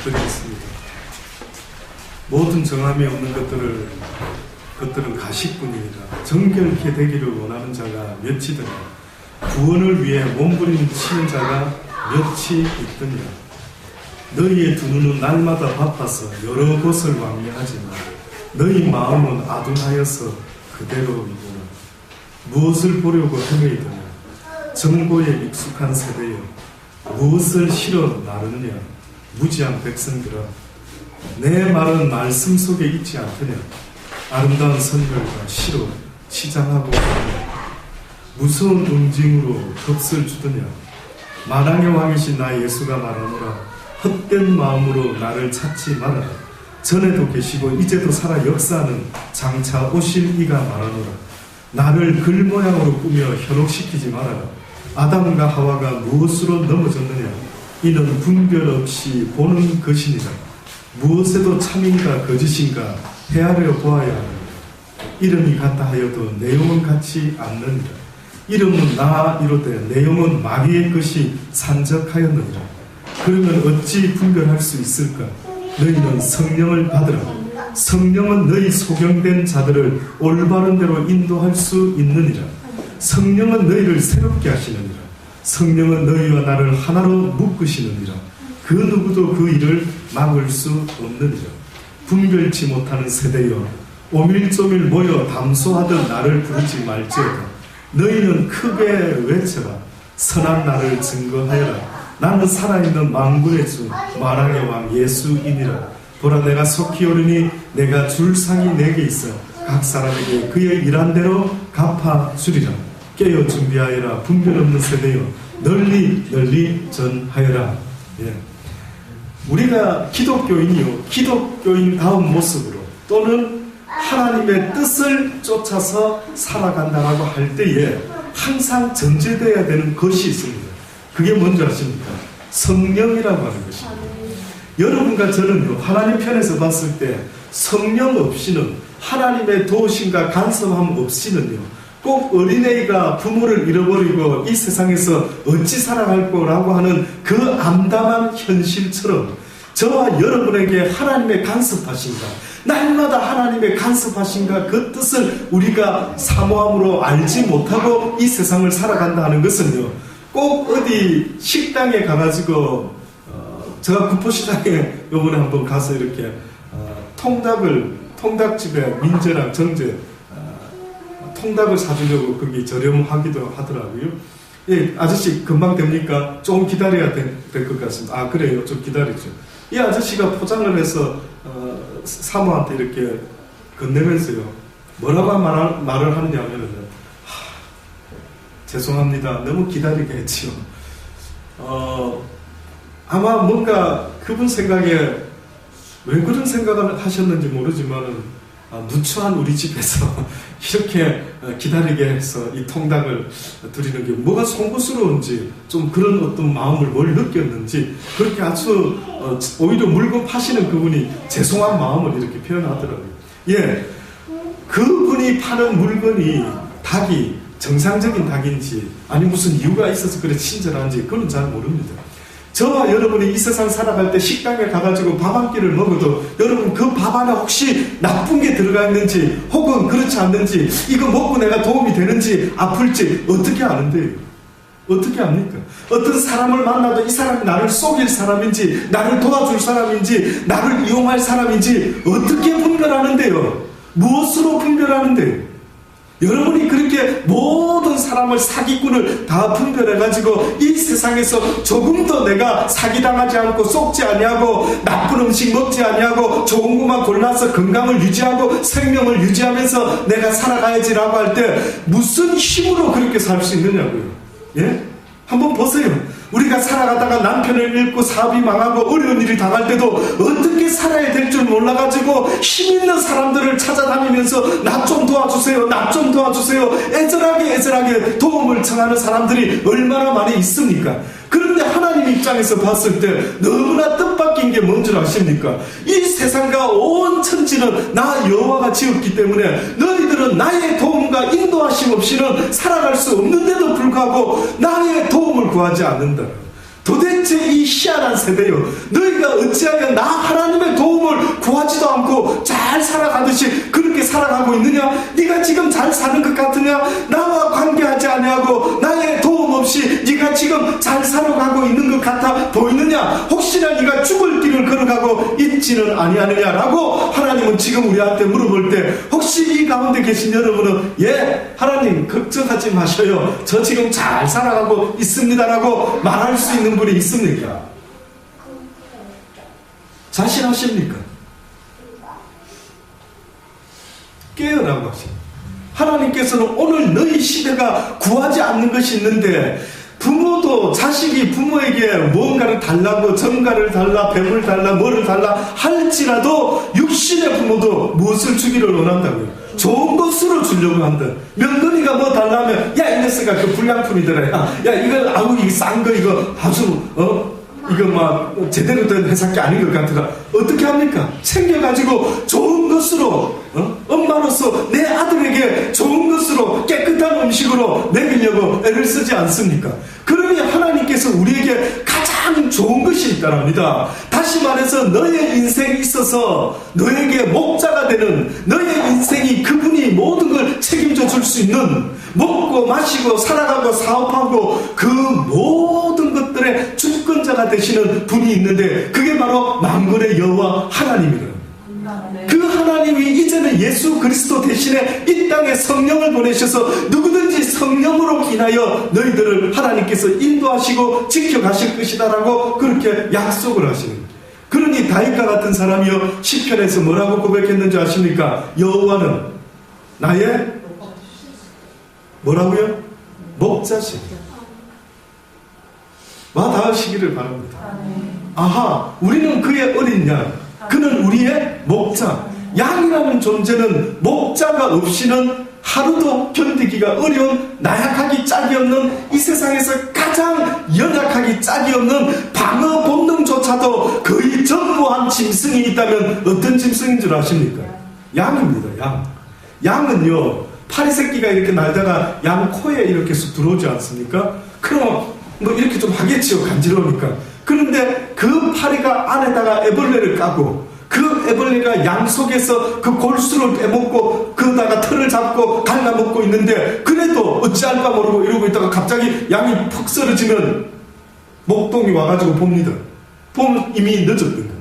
드리겠습니다. 모든 정함이 없는 것들은 가식뿐이니라. 정결케 되기를 원하는 자가 몇이더냐. 구원을 위해 몸부림치는 자가 몇이 있더냐. 너희의 두 눈은 날마다 바빠서 여러 곳을 왕래하지만 너희 마음은 아둔하여서 그대로이구나. 무엇을 보려고 헤매이더냐. 정보에 익숙한 세대여, 무엇을 실어 나르느냐. 무지한 백성들아, 내 말은 말씀 속에 있지 않더냐. 아름다운 선별과 시로 치장하고 있느냐. 무서운 응징으로 겁을 주더냐. 만왕의 왕이신 나 예수가 말하노라. 헛된 마음으로 나를 찾지 말아라. 전에도 계시고 이제도 살아 역사하는 장차 오실 이가 말하노라. 나를 글 모양으로 꾸며 현혹시키지 말아라. 아담과 하와가 무엇으로 넘어졌느냐. 이는 분별 없이 보는 것이니라. 무엇에도 참인가 거짓인가 헤아려 보아야 하느니라. 이름이 같다 하여도 내용은 같지 않느니라. 이름은 나 이로되 내용은 마귀의 것이 산적하였느니라. 그러면 어찌 분별할 수 있을까? 너희는 성령을 받으라. 성령은 너희 소경된 자들을 올바른 대로 인도할 수 있느니라. 성령은 너희를 새롭게 하시느니라. 성령은 너희와 나를 하나로 묶으시느니라. 그 누구도 그 일을 막을 수 없느니라. 분별치 못하는 세대여, 오밀조밀 모여 담소하던 나를 부르지 말지어다. 너희는 크게 외쳐라. 선한 나를 증거하여라. 나는 살아있는 만군의 주 만왕의 왕 예수이니라. 보라, 내가 속히 오르니 내가 줄 상이 내게 있어 각 사람에게 그의 일한 대로 갚아주리라. 깨어 준비하여라. 분별 없는 세대여, 널리 널리 전하여라. 예. 우리가 기독교인 다운 모습으로 또는 하나님의 뜻을 쫓아서 살아간다라고 할 때에 항상 전제되어야 되는 것이 있습니다. 그게 뭔지 아십니까? 성령이라고 하는 것입니다. 여러분과 저는요, 하나님 편에서 봤을 때 성령 없이는, 하나님의 도우심과 간섭함 없이는요, 꼭 어린애가 부모를 잃어버리고 이 세상에서 어찌 살아갈 거라고 하는 그 암담한 현실처럼 저와 여러분에게 하나님의 간섭하신가, 날마다 하나님의 간섭하신가, 그 뜻을 우리가 사모함으로 알지 못하고 이 세상을 살아간다 하는 것은요, 꼭 어디 식당에 가가지고 제가 구포시장에 요번에 한번 가서 이렇게 통닭집에 민재랑 정재 통닭을 사주려고 거기 저렴하기도 하더라고요. 예, 아저씨 금방 됩니까? 조금 기다려야 될 것 같습니다. 아, 그래요. 좀 기다리죠. 이 아저씨가 포장을 해서 사모한테 이렇게 건네면서요, 뭐라고 말을 하느냐면, 죄송합니다. 너무 기다리게 했지요. 아마 뭔가 그분 생각에 왜 그런 생각을 하셨는지 모르지만은, 누추한 우리 집에서 이렇게 기다리게 해서 이 통닭을 드리는 게 뭐가 송구스러운지, 좀 그런 어떤 마음을 뭘 느꼈는지, 그렇게 아주 오히려 물건 파시는 그분이 죄송한 마음을 이렇게 표현하더라고요. 예, 그분이 파는 물건이 닭이 정상적인 닭인지 아니 무슨 이유가 있어서 그래 친절한지 그건 잘 모릅니다. 저와 여러분이 이 세상 살아갈 때 식당에 가가지고 밥 한 끼를 먹어도 여러분 그 밥 안에 혹시 나쁜 게 들어가 있는지 혹은 그렇지 않는지, 이거 먹고 내가 도움이 되는지 아플지 어떻게 아는데요? 어떻게 압니까? 어떤 사람을 만나도 이 사람이 나를 속일 사람인지 나를 도와줄 사람인지 나를 이용할 사람인지 어떻게 분별하는데요? 무엇으로 분별하는데요? 여러분이 그렇게 모든 사람을, 사기꾼을 다 분별해가지고 이 세상에서 조금 더 내가 사기당하지 않고 속지 아니하고 나쁜 음식 먹지 아니하고 좋은 것만 골라서 건강을 유지하고 생명을 유지하면서 내가 살아가야지라고 할 때 무슨 힘으로 그렇게 살 수 있느냐고요. 예? 한번 보세요. 우리가 살아가다가 남편을 잃고 사업이 망하고 어려운 일이 당할 때도 어떻게 살아야 될 줄 몰라가지고 힘있는 사람들을 찾아다니면서 나 좀 도와주세요, 나 좀 도와주세요, 애절하게 도움을 청하는 사람들이 얼마나 많이 있습니까? 그런데 하나님 입장에서 봤을 때 너무나 뜻밖인 게 뭔 줄 아십니까? 이 세상과 온 천지는 나 여호와가 지었기 때문에 너희들은 나의 도움과 인도하심 없이는 살아갈 수 없는데도 불구하고 나의 도움을 구하지 않는다. 도대체 이 희한한 세대여, 너희가 어찌하여 나 하나님의 도움을 구하지도 않고 잘 살아가듯이 그렇게 살아가고 있느냐? 네가 지금 잘 사는 것 같으냐? 나와 관계하지 아니하고 나의 도움 없이 네가 지금 잘 살아가고 있는 것 같아 보이느냐? 혹시나 네가 죽을 길을 걸어가고 있지는 아니하느냐라고 하나님은 지금 우리한테 물어볼 때, 혹시 이 가운데 계신 여러분은 예, 하나님 걱정하지 마셔요, 저 지금 잘 살아가고 있습니다라고 말할 수 있는 분이 있습니까? 자신하십니까? 깨어나고 하십니다. 하나님께서는 오늘 너희 시대가 구하지 않는 것이 있는데, 부모도 자식이 부모에게 무언가를 달라고, 정가를 달라, 뱀을 달라, 뭐를 달라 할지라도 육신의 부모도 무엇을 주기를 원한다고요? 좋은 것으로 주려고 한다. 명건이가 뭐 달라면, 야, 이 녀석아, 그 불량품이더라. 야, 이거, 아우, 이거 싼 거, 이거 아주, 이거 막 제대로 된 회사께 아닌 것 같더라. 어떻게 합니까? 챙겨가지고 좋은 것으로, 엄마로서 내 아들에게 좋은 것으로, 깨끗한 음식으로 먹이려고 애를 쓰지 않습니까? 그러니 하나님께서 우리에게 가장 좋은 것이 있다랍니다. 다시 말해서 너의 인생에 있어서 너에게 목자가 되는, 너의 인생이 그분이 모든 걸 책임져 줄 수 있는, 먹고 마시고 살아가고 사업하고 그 모든 것들의 주권자가 되시는 분이 있는데, 그게 바로 만군의 여호와 하나님이거든요. 그 하나님이 이제는 예수 그리스도 대신에 이 땅에 성령을 보내셔서 누구든지 성령으로 인하여 너희들을 하나님께서 인도하시고 지켜가실 것이다라고 그렇게 약속을 하시는 거예요. 그러니 다윗과 같은 사람이요, 시편에서 뭐라고 고백했는지 아십니까? 여호와는 나의 뭐라고요? 목자시다. 와 닿으시기를 바랍니다. 아하, 우리는 그의 어린 양, 그는 우리의 목자. 양이라는 존재는 목자가 없이는 하루도 견디기가 어려운, 나약하기 짝이 없는, 이 세상에서 가장 연약하기 짝이 없는 방어 본능조차도 거의 전무한 짐승이 있다면 어떤 짐승인 줄 아십니까? 양입니다. 양. 양은요, 파리 새끼가 이렇게 날다가 양 코에 이렇게 쑥 들어오지 않습니까? 그럼 뭐 이렇게 좀 하겠지요, 간지러우니까. 그런데 그 파리가 안에다가 애벌레를 까고, 그 애벌레가 양 속에서 그 골수를 빼먹고 그다가 털을 잡고 갉아먹고 있는데, 그래도 어찌할까 모르고 이러고 있다가 갑자기 양이 푹 쓰러지면 목동이 와가지고 봅니다. 보면 이미 늦었던 겁니다.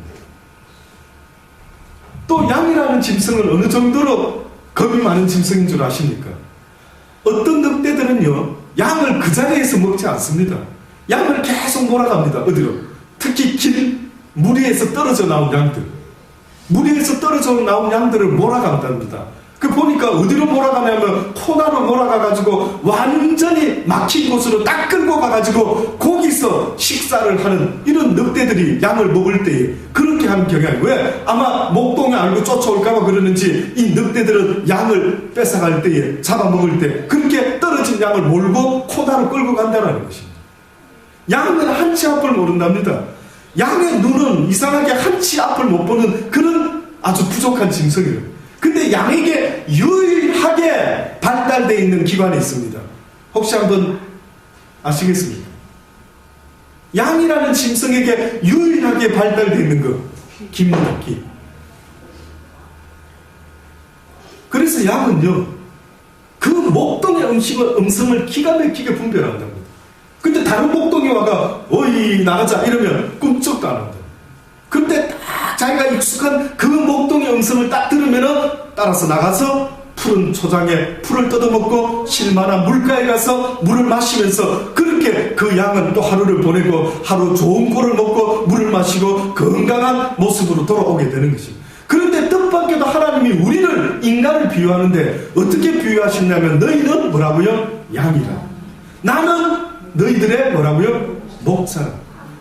또 양이라는 짐승은 어느 정도로 겁이 많은 짐승인 줄 아십니까? 어떤 늑대들은요, 양을 그 자리에서 먹지 않습니다. 양을 계속 몰아갑니다. 어디로? 특히 길 무리에서 떨어져 나온 양들, 무리에서 떨어져 나온 양들을 몰아간답니다. 그 보니까 어디로 몰아가냐면 코나로 몰아가가지고 완전히 막힌 곳으로 딱 끌고 가가지고 거기서 식사를 하는 이런 늑대들이 양을 먹을 때에 그렇게 하는 경향이, 왜? 아마 목동에 알고 쫓아올까봐 그러는지 이 늑대들은 양을 뺏어갈 때에, 잡아먹을 때 그렇게 떨어진 양을 몰고 코나로 끌고 간다는 것입니다. 양은 한치 앞을 모른답니다. 양의 눈은 이상하게 한치 앞을 못 보는 그런 아주 부족한 짐승이에요. 근데 양에게 유일하게 발달되어 있는 기관이 있습니다. 혹시 한번 아시겠습니까? 양이라는 짐승에게 유일하게 발달되어 있는 것, 귀입니다. 귀. 그래서 양은요, 그 목동의 음성을 기가 막히게 분별한답니다. 근데 다른 목동이 와가 어이 나가자 이러면 꿈쩍도 안 한다. 근데 딱 자기가 익숙한 그 목동의 음성을 딱 들으면은 따라서 나가서 푸른 초장에 풀을 뜯어먹고 실만한 물가에 가서 물을 마시면서, 그렇게 그 양은 또 하루를 보내고 하루 좋은 꼴을 먹고 물을 마시고 건강한 모습으로 돌아오게 되는 것입니다. 그런데 뜻밖에도 하나님이 우리를, 인간을 비유하는데 어떻게 비유하셨냐면, 너희는 뭐라고요? 양이라. 나는 너희들의 뭐라고요? 목자라.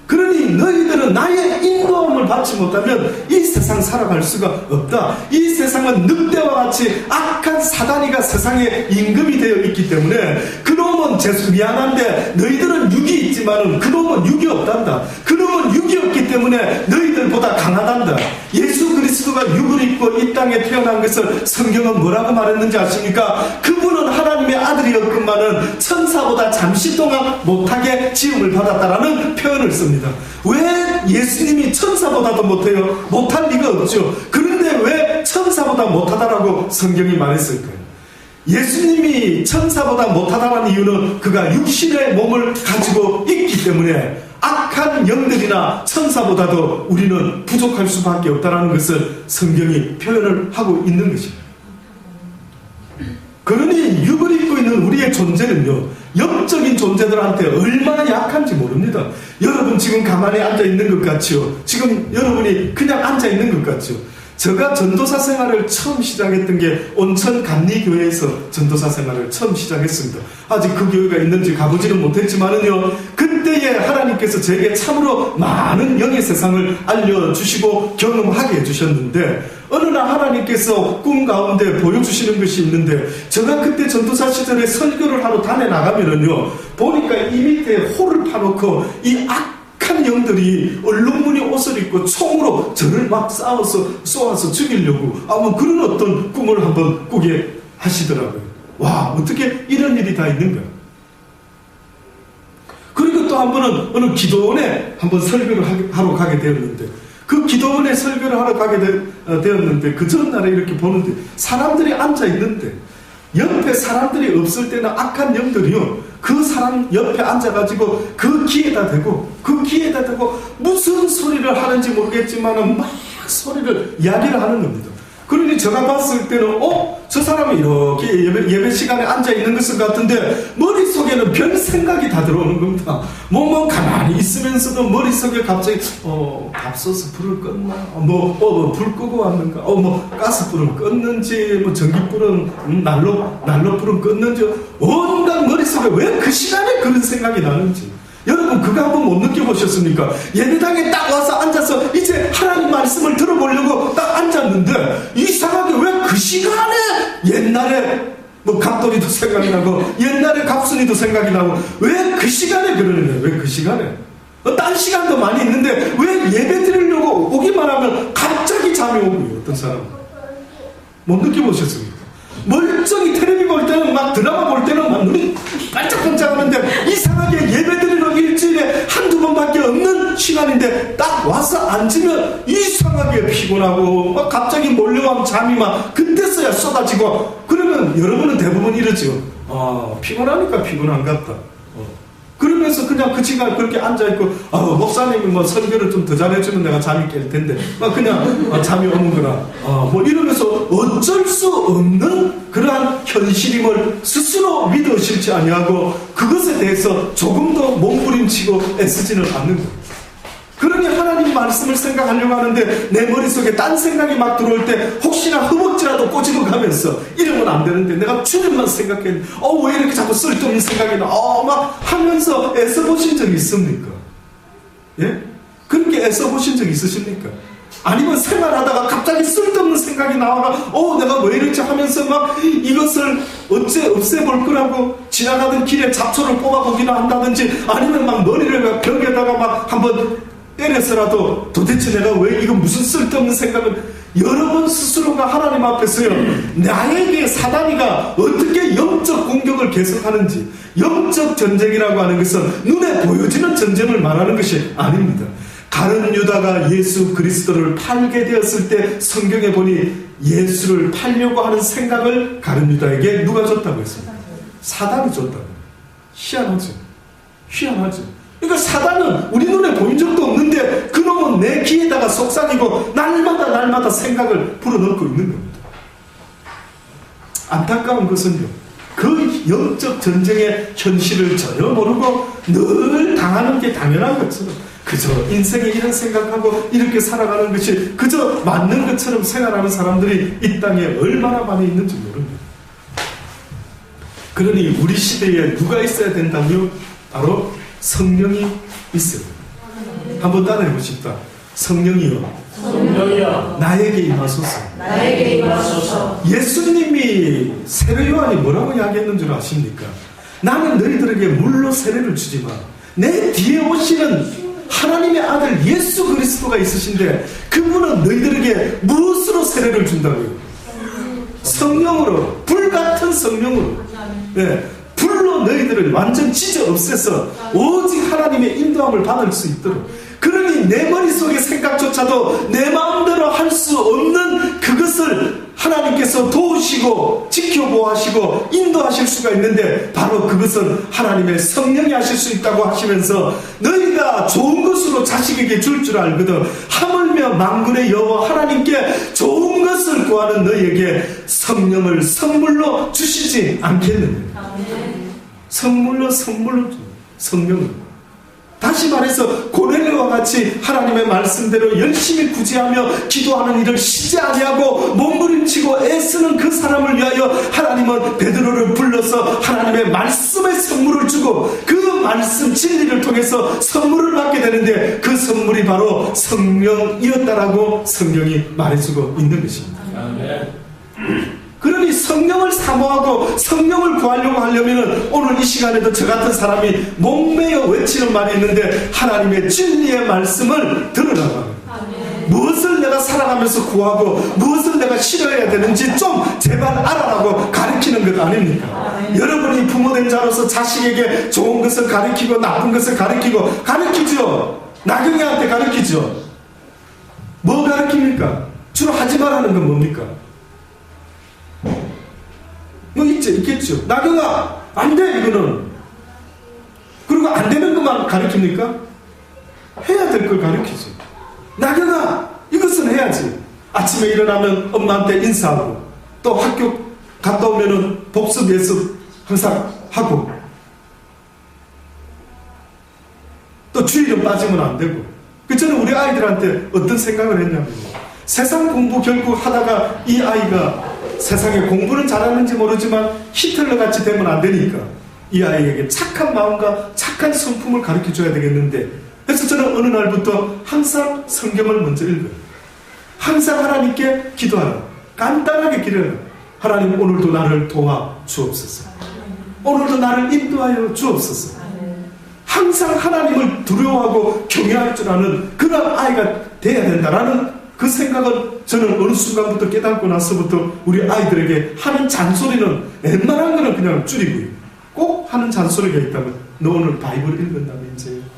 그러니 너희들은 나의 인도함을 받지 못하면 이 세상 살아갈 수가 없다. 이 세상은 늑대와 같이 악한 사다리가 세상에 임금이 되어 있기 때문에, 그놈은 미안한데 너희들은 육이 있지만은 그놈은 육이 없단다. 그놈은 육이 없기 때문에 너희들보다 강하단다. 예수 그리스도가 그리스도가 육을 입고 이 땅에 태어난 것을 성경은 뭐라고 말했는지 아십니까? 그분은 하나님의 아들이었건만은 천사보다 잠시 동안 못하게 지음을 받았다라는 표현을 씁니다. 왜 예수님이 천사보다도 못해요? 못할 리가 없죠. 그런데 왜 천사보다 못하다라고 성경이 말했을까요? 예수님이 천사보다 못하다는 이유는 그가 육신의 몸을 가지고 있기 때문에 악한 영들이나 천사보다도 우리는 부족할 수밖에 없다는 것을 성경이 표현을 하고 있는 것입니다. 그러니 육을 입고 있는 우리의 존재는요, 영적인 존재들한테 얼마나 약한지 모릅니다. 여러분 지금 가만히 앉아 있는 것 같죠? 지금 여러분이 그냥 앉아 있는 것 같죠? 제가 전도사 생활을 처음 시작했던 게 온천 감리교회에서 전도사 생활을 처음 시작했습니다. 아직 그 교회가 있는지 가보지는 못했지만은요, 그때에 하나님께서 제게 참으로 많은 영의 세상을 알려주시고 경험하게 해주셨는데, 어느 날 하나님께서 꿈 가운데 보여주시는 것이 있는데, 제가 그때 전도사 시절에 설교를 하러 다녀나가면은요, 보니까 이 밑에 홀을 파놓고 이 악한 영들이 얼룩무늬 옷을 입고 총으로 저를 막 쏘아서 죽이려고 아마 그런 어떤 꿈을 한번 꾸게 하시더라고요. 와, 어떻게 이런 일이 다 있는가? 그리고 또 한 번은 어느 기도원에 한번 설교를 하러 가게 되었는데, 그 기도원에 설교를 하러 가게 되었는데, 그 전날에 이렇게 보는데 사람들이 앉아 있는데 옆에 사람들이 없을 때는 악한 영들이요, 그 사람 옆에 앉아가지고 그 귀에다 대고 무슨 소리를 하는지 모르겠지만 막 소리를 이야기를 하는 겁니다. 그러니 제가 봤을 때는 저 사람이 이렇게 예배 시간에 앉아있는 것을 같은데 머릿속에는 별 생각이 다 들어오는 겁니다. 뭐 가만히 있으면서도 머릿속에 갑자기 밥솥에 불을 껐나, 불 끄고 왔는가, 가스불은 껐는지, 전기불은 난로 불은 껐는지, 온갖 머릿속에 왜 그 시간에 그런 생각이 나는지. 여러분 그거 한번 못 느껴보셨습니까? 예배당에 딱 와서 앉아서 이제 하나님 말씀을 들어보려고 딱 앉았는데 이상하게 왜 그 시간에 옛날에 갑돌이도 생각이 나고 옛날에 갑순이도 생각이 나고 왜 그 시간에 그러느냐, 왜 그 시간에? 딴 시간도 많이 있는데 왜 예배 드리려고 오기만 하면 갑자기 잠이 오고요. 어떤 사람은 못 느껴보셨습니까? 멀쩡히 텔레비 볼 때는 막 드라마 볼 때는 막 눈이 반짝반짝 하는데 이상하게 예배 드리러 일주일에 한두 번밖에 없는 시간인데 딱 와서 앉으면 이상하게 피곤하고 막 갑자기 몰려오면 잠이 막 그때서야 쏟아지고, 그러면 여러분은 대부분 이러죠. 피곤하니까 피곤한 것 같다. 그러면서 그냥 그 시간 그렇게 앉아있고, 목사님이 설교를 좀 더 잘해주면 내가 잠이 깰 텐데, 그냥 잠이 오는구나. 이러면서 어쩔 수 없는 그러한 현실임을 스스로 믿어 실지 아니하고 그것에 대해서 조금도 몸부림치고 애쓰지는 않는 거예요. 그러니 하나님 말씀을 생각하려고 하는데 내 머릿속에 딴 생각이 막 들어올 때 혹시나 허벅지라도 꼬집어 가면서 이러면 안 되는데 내가 주님만 생각했는데 왜 이렇게 자꾸 쓸데없는 생각이 나, 막 하면서 애써보신 적 있습니까? 예? 그렇게 애써보신 적 있으십니까? 아니면 생활하다가 갑자기 쓸데없는 생각이 나와가 내가 왜 이랬지 하면서 막 이것을 어째 없애볼 거라고 지나가던 길에 잡초를 뽑아보기나 한다든지, 아니면 막 머리를 벽에다가 막 한번 때려서라도 도대체 내가 왜 이거 무슨 쓸데없는 생각을, 여러분 스스로가 하나님 앞에서요, 나에게 사단이가 어떻게 영적 공격을 계속하는지, 영적 전쟁이라고 하는 것은 눈에 보여지는 전쟁을 말하는 것이 아닙니다. 가룟 유다가 예수 그리스도를 팔게 되었을 때 성경에 보니 예수를 팔려고 하는 생각을 가룟 유다에게 누가 줬다고 했습니까? 사단이 줬다고. 희한하죠. 그러니까 사단은 우리 눈에 보인 적도 없는데 그놈은 내 귀에다가 속삭이고 날마다 생각을 불어넣고 있는 겁니다. 안타까운 것은요, 그 영적 전쟁의 현실을 전혀 모르고 늘 당하는 게 당연한 것처럼 그저 인생에 이런 생각하고 이렇게 살아가는 것이 그저 맞는 것처럼 생활하는 사람들이 이 땅에 얼마나 많이 있는지 모릅니다. 그러니 우리 시대에 누가 있어야 된다며? 바로 성령이 있어요. 한번 따라해 보십시다. 성령이여 나에게 임하소서. 예수님이 세례 요한이 뭐라고 이야기했는 줄 아십니까? 나는 너희들에게 물로 세례를 주지만 내 뒤에 오시는 하나님의 아들 예수 그리스도가 있으신데 그 그분은 너희들에게 무엇으로 세례를 준다고요? 성령으로, 불같은 성령으로. 네, 불로 너희들을 완전 찢어 없애서 오직 하나님의 인도함을 받을 수 있도록. 그러니 내 머릿속의 생각조차도 내 마음대로 할 수 없는 그것을 하나님께서 도우시고 지켜보하시고 인도하실 수가 있는데, 바로 그것은 하나님의 성령이 하실 수 있다고 하시면서, 너희가 좋은 것으로 자식에게 줄 줄 알거든 하물며 만군의 여호와 하나님께 좋은 것을 구하는 너희에게 성령을 선물로 주시지 않겠느냐. 선물로 성령을. 다시 말해서 고넬료와 같이 하나님의 말씀대로 열심히 구제하며 기도하는 일을 쉬지 아니하고 몸부림치고 애쓰는 그 사람을 위하여 하나님은 베드로를 불러서 하나님의 말씀의 선물을 주고, 그 말씀 진리를 통해서 선물을 받게 되는데, 그 선물이 바로 성령이었다라고 성경이 말해주고 있는 것입니다. 그러니 성령을 사모하고 성령을 구하려고 하려면 오늘 이 시간에도 저 같은 사람이 목매어 외치는 말이 있는데, 하나님의 진리의 말씀을 들으라고. 무엇을 내가 살아가면서 구하고 무엇을 내가 싫어해야 되는지 좀 제발 알아라고 가르치는 것 아닙니까? 여러분이 부모된 자로서 자식에게 좋은 것을 가르치고 나쁜 것을 가르치죠. 나경이한테 가르치죠. 뭐 가르칩니까? 주로 하지 말라는 건 뭡니까? 뭐 있겠죠. 나경아, 안 돼, 이거는. 그리고 안 되는 것만 가르칩니까? 해야 될 걸 가르치죠. 나경아, 이것은 해야지. 아침에 일어나면 엄마한테 인사하고, 또 학교 갔다 오면은 복습 예습 항상 하고, 또 주일은 빠지면 안 되고. 저는 우리 아이들한테 어떤 생각을 했냐면, 세상 공부 결국 하다가 이 아이가 세상에 공부는 잘하는지 모르지만 히틀러 같이 되면 안 되니까 이 아이에게 착한 마음과 착한 성품을 가르쳐줘야 되겠는데, 그래서 저는 어느 날부터 항상 성경을 먼저 읽어요. 항상 하나님께 기도하라. 간단하게 기도하라. 하나님, 오늘도 나를 도와 주옵소서. 오늘도 나를 인도하여 주옵소서. 항상 하나님을 두려워하고 경외할 줄 아는 그런 아이가 돼야 된다라는 그 생각을 저는 어느 순간부터 깨닫고 나서부터 우리 아이들에게 하는 잔소리는 웬만한 거는 그냥 줄이고요. 꼭 하는 잔소리가 있다면, 너 오늘 바이블 읽었다면서요.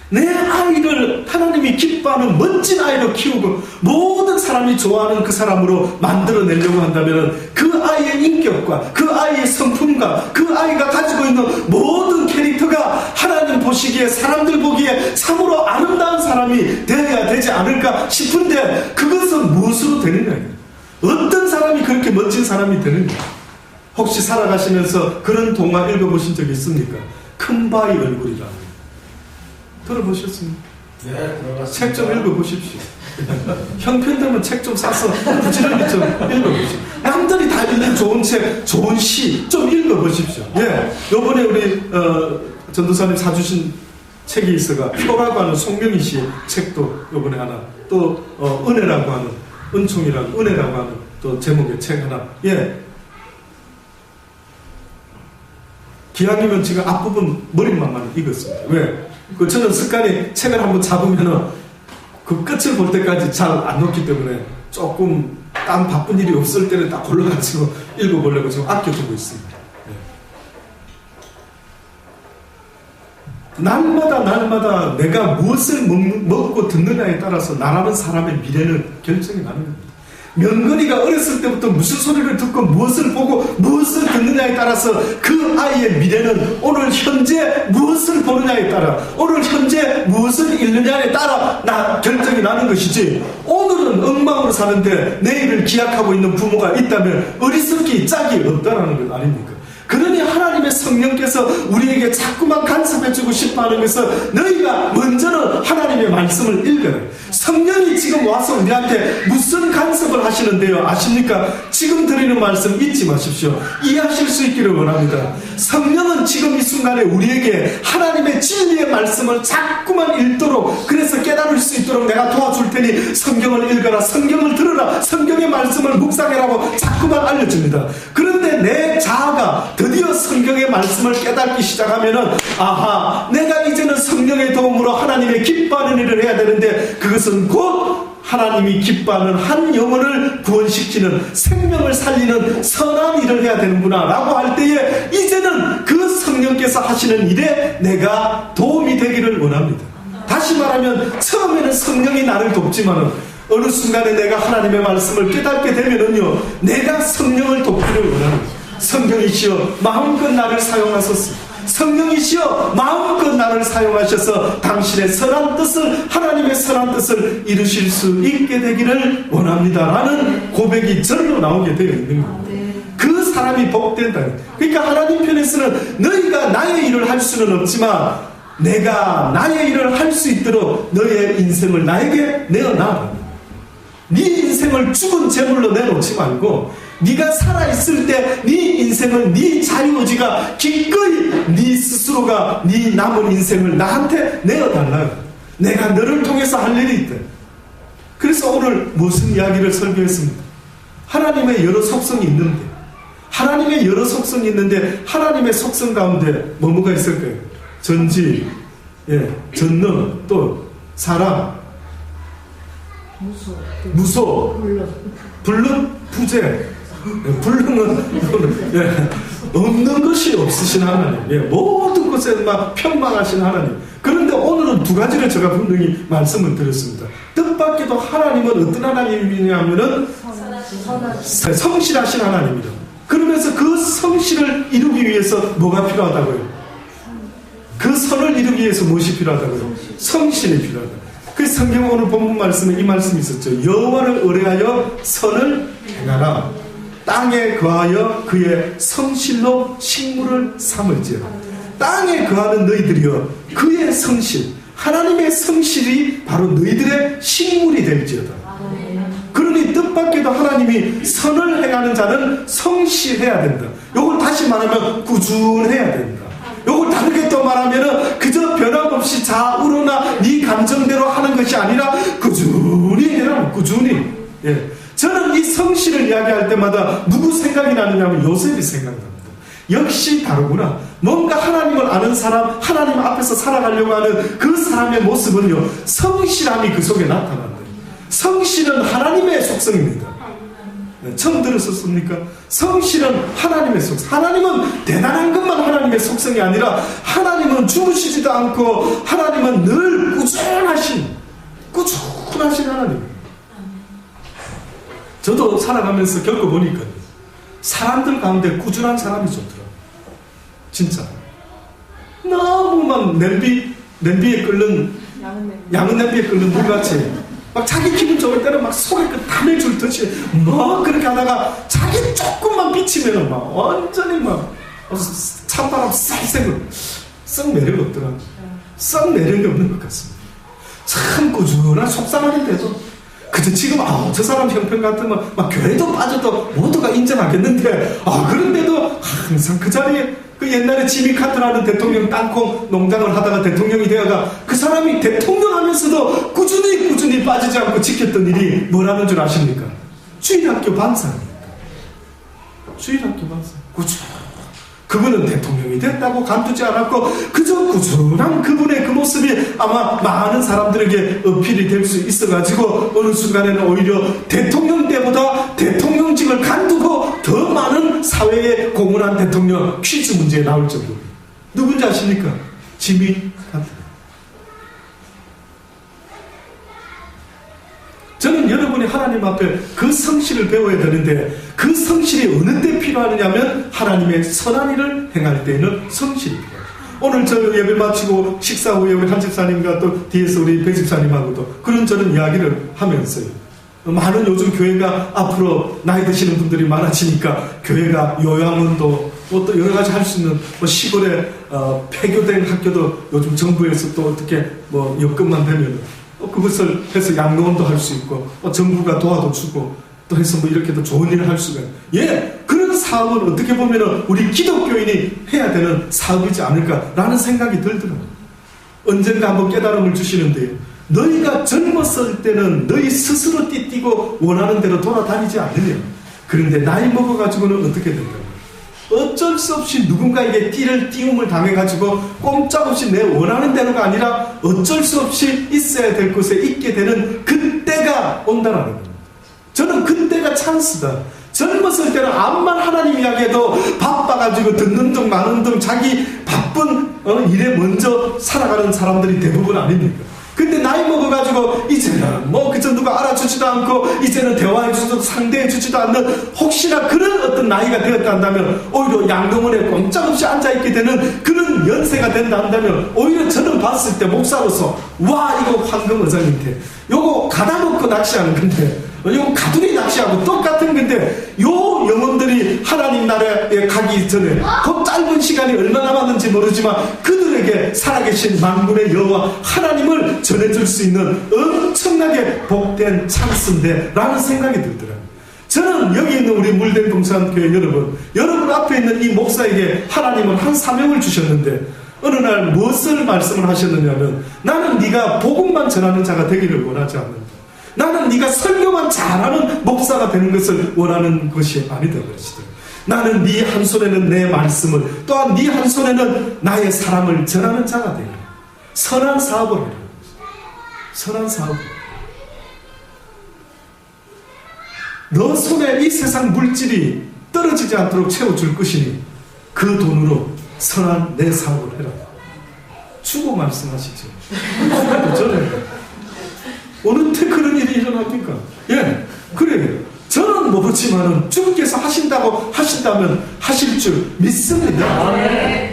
내 아이를 하나님이 기뻐하는 멋진 아이로 키우고 모든 사람이 좋아하는 그 사람으로 만들어내려고 한다면, 그 아이의 인격과 그 아이의 성품과 그 아이가 가지고 있는 모든 캐릭터가 하나님 보시기에, 사람들 보기에 참으로 아름다운 사람이 되어야 되지 않을까 싶은데, 그것은 무엇으로 되느냐? 어떤 사람이 그렇게 멋진 사람이 되느냐? 혹시 살아가시면서 그런 동화 읽어보신 적 있습니까? 큰바위 얼굴이라. 들어보셨습니까? 네, 들어봤습니다. 책 좀 읽어보십시오. 형편되면 책 좀 사서 부지런히 좀 읽어보십시오. 남들이 다 읽는 좋은 책, 좋은 시 좀 읽어보십시오. 예, 요번에 우리 전도사님 사주신 책이 있어가, 표라고 하는 송명희 씨의 책도 요번에 하나, 또 은혜라고 하는, 은총이라는 은혜라고 하는 또 제목의 책 하나. 예, 기왕이면 지금 앞부분 머릿말만 읽었습니다. 왜? 저는 습관이 책을 한번 잡으면은 그 끝을 볼 때까지 잘 안 놓기 때문에 조금 딴 바쁜 일이 없을 때는 딱 골라가지고 읽어보려고 지금 아껴두고 있습니다. 네. 날마다 내가 무엇을 먹고 듣느냐에 따라서 나라는 사람의 미래는 결정이 나는 겁니다. 명건이가 어렸을 때부터 무슨 소리를 듣고 무엇을 보고 무엇을 듣느냐에 따라서 그 아이의 미래는 오늘 현재 무엇을 보느냐에 따라, 오늘 현재 무엇을 읽느냐에 따라 결정이 나는 것이지, 오늘은 엉망으로 사는데 내일을 기약하고 있는 부모가 있다면 어리석기 짝이 없다라는 것 아닙니까? 그러니 하나님의 성령께서 우리에게 자꾸만 간섭해주고 싶어하는 것은, 너희가 먼저는 하나님의 말씀을 읽어라. 성령이 지금 와서 우리한테 무슨 간섭을 하시는데요, 아십니까? 지금 드리는 말씀 잊지 마십시오. 이해하실 수 있기를 원합니다. 성령은 지금 이 순간에 우리에게 하나님의 진리의 말씀을 자꾸만 읽도록, 그래서 깨달을 수 있도록 내가 도와줄 테니 성경을 읽어라, 성경을 들어라, 성경의 말씀을 묵상해라고 자꾸만 알려줍니다. 그런데 내 자아가 드디어 성경의 말씀을 깨닫기 시작하면은 아하, 내가 이제는 성령의 도움으로 하나님의 기뻐하는 일을 해야 되는데 그것은 곧 하나님이 기뻐하는 한 영혼을 구원시키는, 생명을 살리는 선한 일을 해야 되는구나 라고 할 때에 이제는 그 성령께서 하시는 일에 내가 도움이 되기를 원합니다. 다시 말하면 처음에는 성령이 나를 돕지만 어느 순간에 내가 하나님의 말씀을 깨닫게 되면은요, 내가 성령을 돕기를 원합니다. 성령이시여 마음껏 나를 사용하소서. 성령이시여 마음껏 나를 사용하셔서 당신의 선한 뜻을, 하나님의 선한 뜻을 이루실 수 있게 되기를 원합니다 라는 고백이 절로 나오게 되어 있는 겁니다. 그 사람이 복된다. 그러니까 하나님 편에서는 너희가 나의 일을 할 수는 없지만 내가 나의 일을 할 수 있도록 너의 인생을 나에게 내어놔. 네 인생을 죽은 재물로 내놓지 말고 네가 살아있을 때 네 인생을, 네 자유의지가 기꺼이 네 스스로가 네 남은 인생을 나한테 내어달라. 내가 너를 통해서 할 일이 있다. 그래서 오늘 무슨 이야기를 설교했습니까? 하나님의 여러 속성이 있는데, 하나님의 여러 속성이 있는데 하나님의 속성 가운데 뭐가 있을까요? 전지, 전능, 또 사랑, 무소, 불능, 부재. 불능은 없는 것이 없으신 하나님, 모든 것에 막 편망하신 하나님. 그런데 오늘은 두 가지를 제가 분명히 말씀을 드렸습니다. 뜻밖에도 하나님은 어떤 하나님이냐면은 성실하신 하나님이다. 그러면서 그 성실을 이루기 위해서 뭐가 필요하다고요? 그 선을 이루기 위해서 무엇이 필요하다고요? 성실이 필요하다. 그 성경 오늘 본문 말씀에 이 말씀이 있었죠. 여호와를 의뢰하여 선을 행하라. 땅에 거하여 그의 성실로 식물을 삼을지어다. 땅에 거하는 너희들이여 그의 성실, 하나님의 성실이 바로 너희들의 식물이 될지어다. 그러니 뜻밖에도 하나님이 선을 행하는 자는 성실해야 된다. 이걸 다시 말하면 꾸준해야 된다. 이걸 다르게 또 말하면 그저 변함없이 자우로나 네 감정대로 하는 것이 아니라 꾸준히 해라. 꾸준히. 저는 이 성실을 이야기할 때마다 누구 생각이 나느냐면 요셉이 생각납니다. 역시 다르구나. 뭔가 하나님을 아는 사람, 하나님 앞에서 살아가려고 하는 그 사람의 모습은요, 성실함이 그 속에 나타난다. 성실은 하나님의 속성입니다. 처음 들으셨습니까? 성실은 하나님의 속성. 하나님은 대단한 것만 하나님의 속성이 아니라 하나님은 주무시지도 않고 하나님은 늘 꾸준하신 하나님. 저도 살아가면서 겪어보니까 사람들 가운데 꾸준한 사람이 좋더라고요. 진짜. 너무 막 냄비에 끓는, 양은 냄비에 끓는 물같이 막 자기 기분 좋을 때는 막 속에 그 담을 줄 듯이 막 그렇게 하다가 자기 조금만 비치면은 막 완전히 막 찬바람 쌀쌀 썩 매력이 없더라고요. 썩 매력이 없는 것 같습니다. 참 꾸준한 속상한데도 그저 지금 저 사람 형편 같으면 막 교회도 빠져도 모두가 인정하겠는데 그런데도 항상 그 자리에 그 옛날에 지미 카터라는 대통령 땅콩 농장을 하다가 대통령이 되어가 그 사람이 대통령 하면서도 꾸준히 빠지지 않고 지켰던 일이 뭐라는 줄 아십니까? 주일학교 반사입니다. 주일학교 반사. 그분은 대통령이 됐다고 간두지 않았고 그저 꾸준한 그분의 그 모습이 아마 많은 사람들에게 어필이 될 수 있어가지고 어느 순간에는 오히려 대통령 때보다 대통령직을 간두고 더 많은 사회에 공헌한 대통령 퀴즈 문제에 나올 정도로. 누군지 아십니까? 지미 카터. 저는 여러분이 하나님 앞에 그 성실을 배워야 되는데 그 성실이 어느 때 필요하느냐면 하나님의 선한 일을 행할 때에는 성실이 필요해요. 오늘 저 예배 마치고 식사 후에 우리 한 집사님과 또 뒤에서 우리 백 집사님하고도 그런 저는 이야기를 하면서요. 많은 요즘 교회가 앞으로 나이 드시는 분들이 많아지니까 교회가 요양원도 또 여러 가지 할 수 있는 시골에 폐교된 학교도 요즘 정부에서 또 어떻게 여건만 되면 그것을 해서 양로원도 할 수 있고 정부가 도와도 주고 또 해서 이렇게 더 좋은 일을 할 수가 그런 사업은 어떻게 보면 우리 기독교인이 해야 되는 사업이지 않을까라는 생각이 들더라고요. 언젠가 한번 깨달음을 주시는데요. 너희가 젊었을 때는 너희 스스로 띠띠고 원하는 대로 돌아다니지 않느냐. 그런데 나이 먹어가지고는 어떻게 된다? 어쩔 수 없이 누군가에게 띄움을 당해가지고 꼼짝없이 내 원하는 대로가 아니라 어쩔 수 없이 있어야 될 곳에 있게 되는 그때가 온다라는 겁니다. 저는 그때가 찬스다. 젊었을 때는 암만 하나님 이야기해도 바빠가지고 듣는 둥 마는 둥 자기 바쁜 일에 먼저 살아가는 사람들이 대부분 아닙니까? 근데 나이 먹어가지고 이제는 뭐 그저 누가 알아주지도 않고 이제는 대화해주지도 상대해주지도 않는 혹시나 그런 어떤 나이가 되었다 한다면 오히려 양동원에 꼼짝없이 앉아있게 되는 그런 연세가 된다 한다면 오히려 저는 봤을 때 목사로서 와 이거 황금어장인데 요거 가다 놓고 낚시하는 건데 요거 가두리 낚시하고 똑같은 건데 요 영혼들이 하나님 나라에 가기 전에 그 짧은 시간이 얼마나 남았는지 모르지만 그들에게 살아계신 만군의 여호와 하나님을 전해줄 수 있는 엄청나게 복된 찬스인데 라는 생각이 들더라고요. 저는 여기 있는 우리 물된 동산교회 여러분 앞에 있는 이 목사에게 하나님은 한 사명을 주셨는데 어느 날 무엇을 말씀을 하셨느냐면 나는 네가 복음만 전하는 자가 되기를 원하지 않는다. 나는 네가 설교만 잘하는 목사가 되는 것을 원하는 것이 아니다 그러시더라고요. 나는 네 한 손에는 내 말씀을 또한 네 한 손에는 나의 사람을 전하는 자가 되라. 선한 사업을 하라. 선한 사업. 너 손에 이 세상 물질이 떨어지지 않도록 채워줄 것이니 그 돈으로 선한 내 사업을 해라. 주고 말씀하시죠. 전에 어느 때 그런 일이 일어납니까? 예, 그래요. 저는 모르지만은 주께서 하신다면 하실 줄 믿습니다.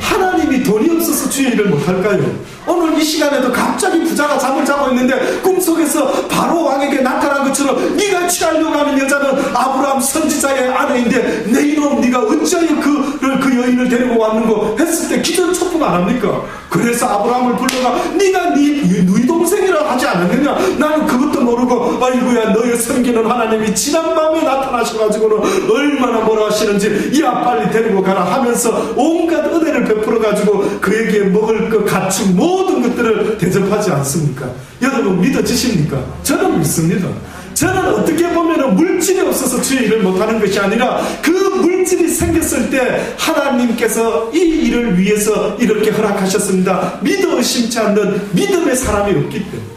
하나님이 돈이 없어서 주의 일을 못할까요? 오늘 이 시간에도 갑자기 부자가 잠을 자고 있는데 꿈속에서 바로 왕에게 나타난 것처럼 네가 취하려고 하는 여자는 아브라함 선지자의 아내인데 내 이놈 네가 어찌하여 그 여인을 데리고 왔는고 했을 때 기절초풍 안 합니까? 그래서 아브라함을 불러가 네가 네 동생이라 하지 않았느냐? 나는 그것도 모르고 아이고야 너의 섬기는 하나님이 지난밤에 나타나셔가지고는 얼마나 뭐라 하시는지 야 빨리 데리고 가라 하면서 온갖 은혜를 베풀어가지고 그에게 먹을 것 갖춘 모든 것들을 대접하지 않습니까? 여러분 믿어지십니까? 저는 믿습니다. 저는 어떻게 보면 물질이 없어서 주의 일을 못하는 것이 아니라 그 물질이 생겼을 때 하나님께서 이 일을 위해서 이렇게 허락하셨습니다. 믿어 의심치 않는 믿음의 사람이 없기 때문에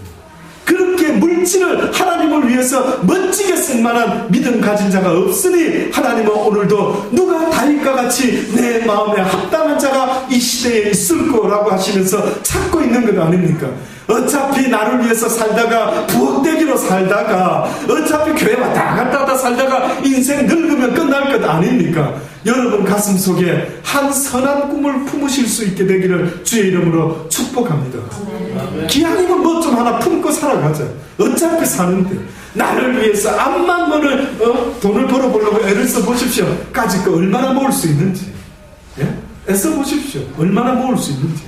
그렇게 물질을 하나님을 위해서 멋지게 쓸 만한 믿음 가진 자가 없으니 하나님은 오늘도 누가 다윗과 같이 내 마음에 합당한 자가 이 시대에 있을 거라고 하시면서 찾고 있는 것 아닙니까? 어차피 나를 위해서 살다가 부엌대기로 살다가 어차피 교회 왔다 갔다 하다 살다가 인생 늙으면 끝날 것 아닙니까? 여러분 가슴 속에 한 선한 꿈을 품으실 수 있게 되기를 주의 이름으로 축복합니다. 기왕이면 뭐 좀 하나 품고 살아가자. 어차피 사는데 나를 위해서 암만 돈을 벌어보려고 애를 써보십시오. 까짓 거 얼마나 모을 수 있는지. 예? 애써보십시오. 얼마나 모을 수 있는지.